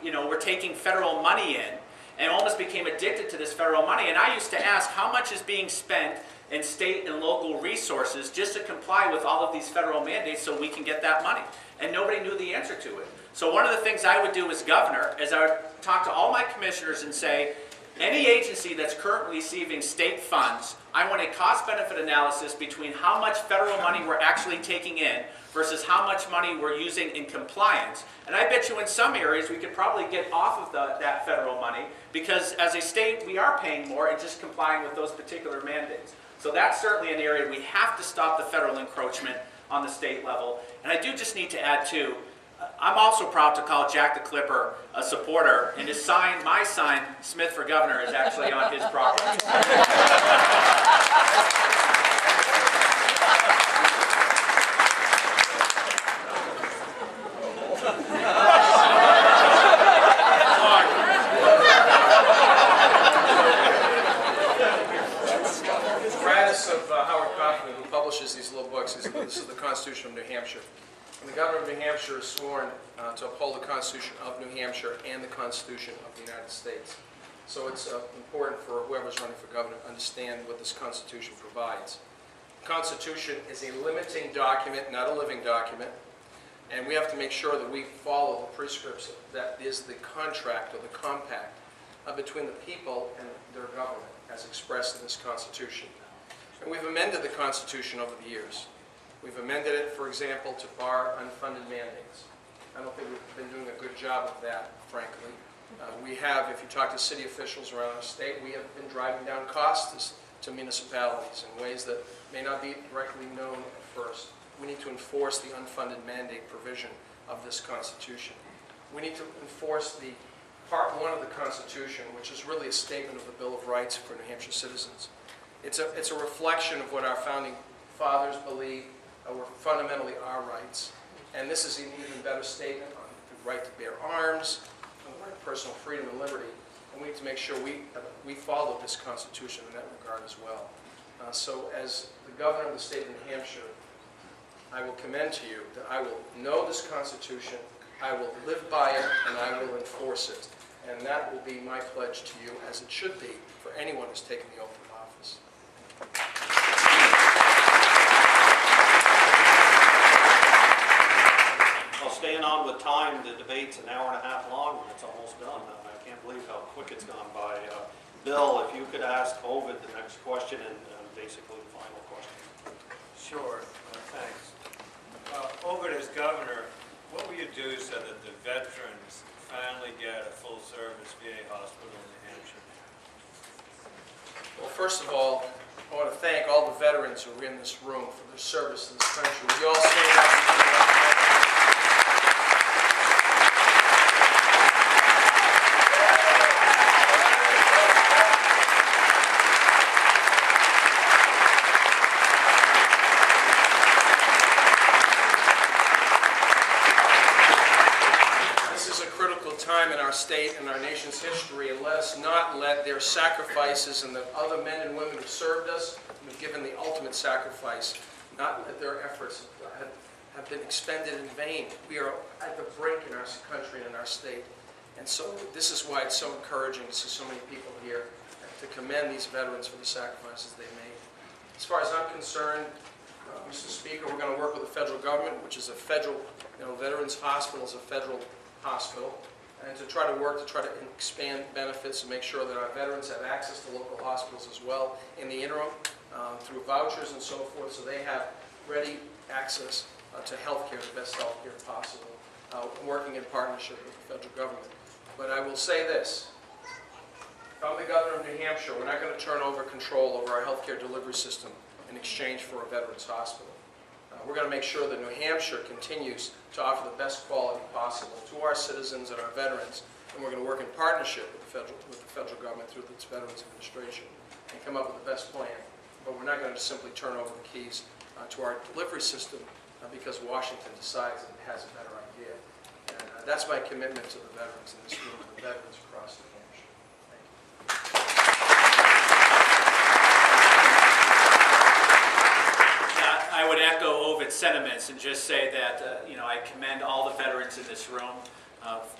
we're taking federal money in and almost became addicted to this federal money. And I used to ask, how much is being spent in state and local resources just to comply with all of these federal mandates so we can get that money? And nobody knew the answer to it. So one of the things I would do as governor is I would talk to all my commissioners and say, any agency that's currently receiving state funds, I want a cost-benefit analysis between how much federal money we're actually taking in versus how much money we're using in compliance. And I bet you in some areas we could probably get off of that federal money because as a state we are paying more and just complying with those particular mandates. So that's certainly an area we have to stop the federal encroachment on the state level. And I do just need to add too, I'm also proud to call Jack the Clipper a supporter, and his sign, my sign, Smith for Governor, is actually on his property. These little books. This is the Constitution of New Hampshire. And the Governor of New Hampshire is sworn to uphold the Constitution of New Hampshire and the Constitution of the United States. So it's important for whoever's running for governor to understand what this Constitution provides. The Constitution is a limiting document, not a living document, and we have to make sure that we follow the prescripts that is the contract or the compact between the people and their government as expressed in this Constitution. And we've amended the Constitution over the years. We've amended it, for example, to bar unfunded mandates. I don't think we've been doing a good job of that, frankly. We have, if you talk to city officials around our state, we have been driving down costs to municipalities in ways that may not be directly known at first. We need to enforce the unfunded mandate provision of this Constitution. We need to enforce the Part 1 of the Constitution, which is really a statement of the Bill of Rights for New Hampshire citizens. It's a reflection of what our founding fathers believed were fundamentally our rights. And this is an even better statement on the right to bear arms, on the right to personal freedom and liberty. And we need to make sure we follow this Constitution in that regard as well. So as the governor of the state of New Hampshire, I will commend to you that I will know this Constitution, I will live by it, and I will enforce it. And that will be my pledge to you, as it should be for anyone who's taken the oath of office. Well, staying on with time, the debate's an hour and a half long, and it's almost done. I can't believe how quick it's gone by. Bill, if you could ask Ovid the next question and basically the final question. Sure, thanks. Ovid, as governor, what will you do so that the veterans finally get a full-service VA hospital in New Hampshire? Well, first of all, I want to thank all the veterans who are in this room for their service to this country. Would you all stand up? Time in our state and our nation's history, and let us not let their sacrifices and the other men and women who served us and have given the ultimate sacrifice, not let their efforts have been expended in vain. We are at the brink in our country and in our state. And so this is why it's so encouraging to see so many people here to commend these veterans for the sacrifices they made. As far as I'm concerned, Mr. Speaker, we're going to work with the federal government, which is a federal, Veterans Hospital is a federal hospital, and to try to expand benefits and make sure that our veterans have access to local hospitals as well in the interim through vouchers and so forth, so they have ready access to health care, the best health care possible, working in partnership with the federal government. But I will say this, if I'm the governor of New Hampshire, we're not going to turn over control over our health care delivery system in exchange for a veterans hospital. We're going to make sure that New Hampshire continues to offer the best quality possible to our citizens and our veterans, and we're going to work in partnership with the federal government through its Veterans Administration and come up with the best plan. But we're not going to simply turn over the keys to our delivery system because Washington decides that it has a better idea. And that's my commitment to the veterans in this room and the veterans across New Hampshire. Thank you. I would echo Ovid's sentiments and just say that I commend all the veterans in this room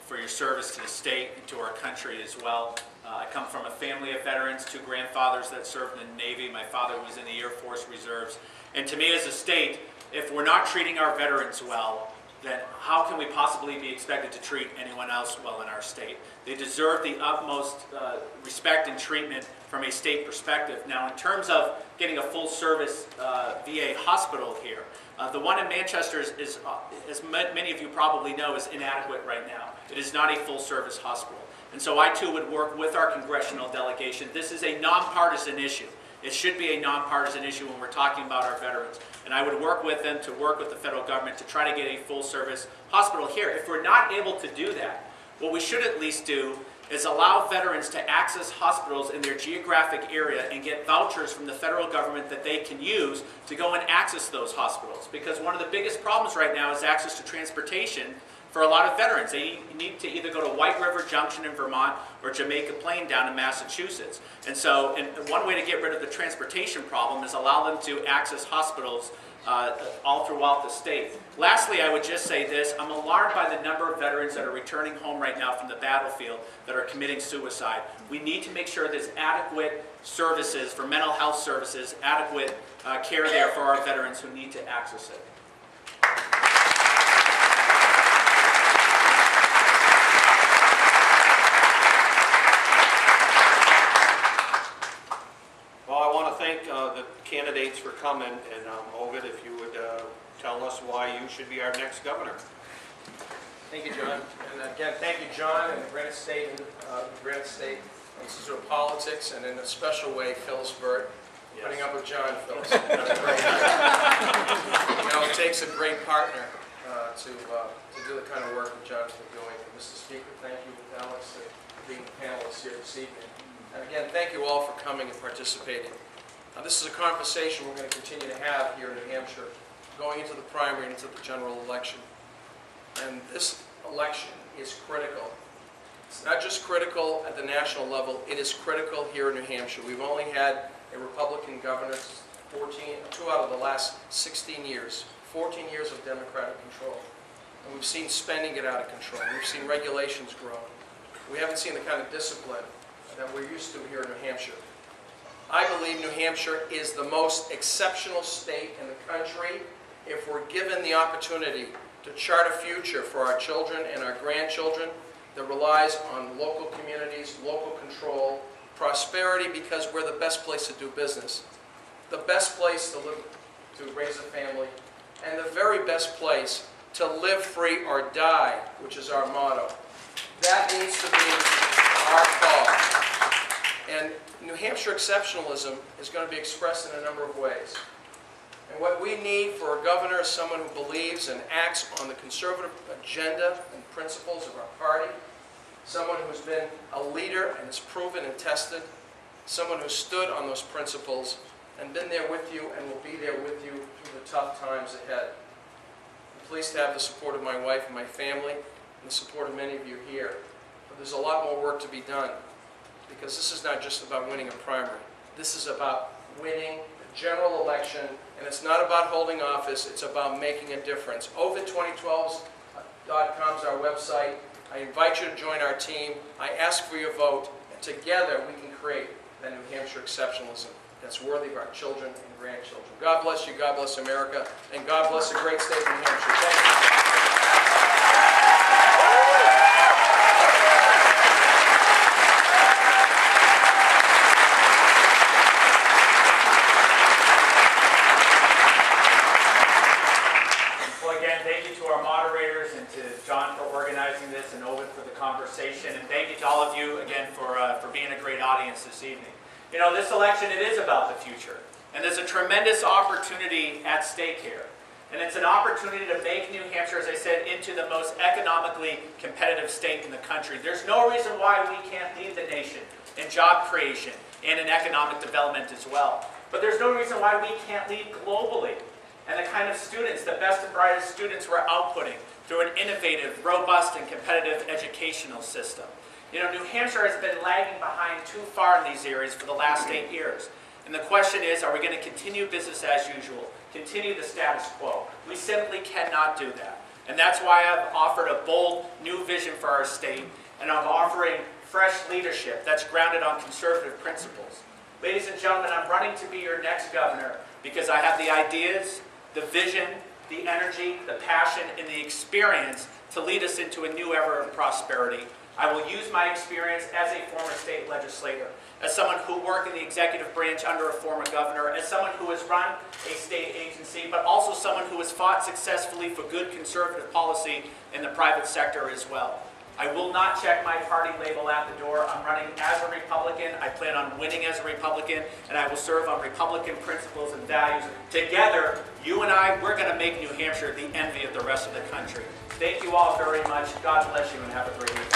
for your service to the state and to our country as well. I come from a family of veterans, 2 grandfathers that served in the Navy. My father was in the Air Force Reserves. And to me as a state, if we're not treating our veterans well, then how can we possibly be expected to treat anyone else well in our state? They deserve the utmost respect and treatment from a state perspective. Now, in terms of getting a full-service VA hospital here, the one in Manchester is, as many of you probably know, is inadequate right now. It is not a full-service hospital. And so I, too, would work with our congressional delegation. This is a nonpartisan issue. It should be a nonpartisan issue when we're talking about our veterans. And I would work with them to work with the federal government to try to get a full-service hospital here. If we're not able to do that, what we should at least do is allow veterans to access hospitals in their geographic area and get vouchers from the federal government that they can use to go and access those hospitals. Because one of the biggest problems right now is access to transportation for a lot of veterans. They need to either go to White River Junction in Vermont or Jamaica Plain down in Massachusetts. And so one way to get rid of the transportation problem is allow them to access hospitals all throughout the state. Lastly, I would just say this. I'm alarmed by the number of veterans that are returning home right now from the battlefield that are committing suicide. We need to make sure there's adequate services for mental health services, adequate care there for our veterans who need to access it. Well, I want to thank the candidates candidates for coming, and Ovid, if you would tell us why you should be our next governor. Thank you, John. And again, thank you, John, and the Granite State Institute of Politics, and in a special way, Phyllis Burt. Putting up with John, Phyllis. You know, it takes a great partner to do the kind of work that John's been doing. And Mr. Speaker, thank you, Alex, for being the panelists here this evening. And again, thank you all for coming and participating. Now, this is a conversation we're going to continue to have here in New Hampshire, going into the primary and into the general election. And this election is critical. It's not just critical at the national level, it is critical here in New Hampshire. We've only had a Republican governor 2 out of the last 16 years, 14 years of Democratic control. And we've seen spending get out of control. We've seen regulations grow. We haven't seen the kind of discipline that we're used to here in New Hampshire. I believe New Hampshire is the most exceptional state in the country if we're given the opportunity to chart a future for our children and our grandchildren that relies on local communities, local control, prosperity, because we're the best place to do business, the best place to live, to raise a family, and the very best place to live free or die, which is our motto. That needs to be our cause. And New Hampshire exceptionalism is going to be expressed in a number of ways. And what we need for a governor is someone who believes and acts on the conservative agenda and principles of our party, someone who's been a leader and is proven and tested, someone who stood on those principles and been there with you and will be there with you through the tough times ahead. I'm pleased to have the support of my wife and my family and the support of many of you here. But there's a lot more work to be done, because this is not just about winning a primary. This is about winning the general election, and it's not about holding office, it's about making a difference. Ovid2012.com is our website. I invite you to join our team. I ask for your vote, and together we can create that New Hampshire exceptionalism that's worthy of our children and grandchildren. God bless you, God bless America, and God bless the great state of New Hampshire. Thank you. And Ovid for the conversation, and thank you to all of you again for being a great audience this evening. You know, this election, it is about the future, and there's a tremendous opportunity at stake here, and it's an opportunity to make New Hampshire, as I said, into the most economically competitive state in the country. There's no reason why we can't lead the nation in job creation and in economic development as well, but there's no reason why we can't lead globally, and the kind of students, the best and brightest students we're outputting through an innovative, robust, and competitive educational system. You know, New Hampshire has been lagging behind too far in these areas for the last 8 years. And the question is, are we going to continue business as usual, continue the status quo? We simply cannot do that. And that's why I've offered a bold new vision for our state, and I'm offering fresh leadership that's grounded on conservative principles. Ladies and gentlemen, I'm running to be your next governor because I have the ideas, the vision, the energy, the passion, and the experience to lead us into a new era of prosperity. I will use my experience as a former state legislator, as someone who worked in the executive branch under a former governor, as someone who has run a state agency, but also someone who has fought successfully for good conservative policy in the private sector as well. I will not check my party label at the door. I'm running as a Republican. I plan on winning as a Republican, and I will serve on Republican principles and values. Together, you and I, we're going to make New Hampshire the envy of the rest of the country. Thank you all very much. God bless you, and have a great evening.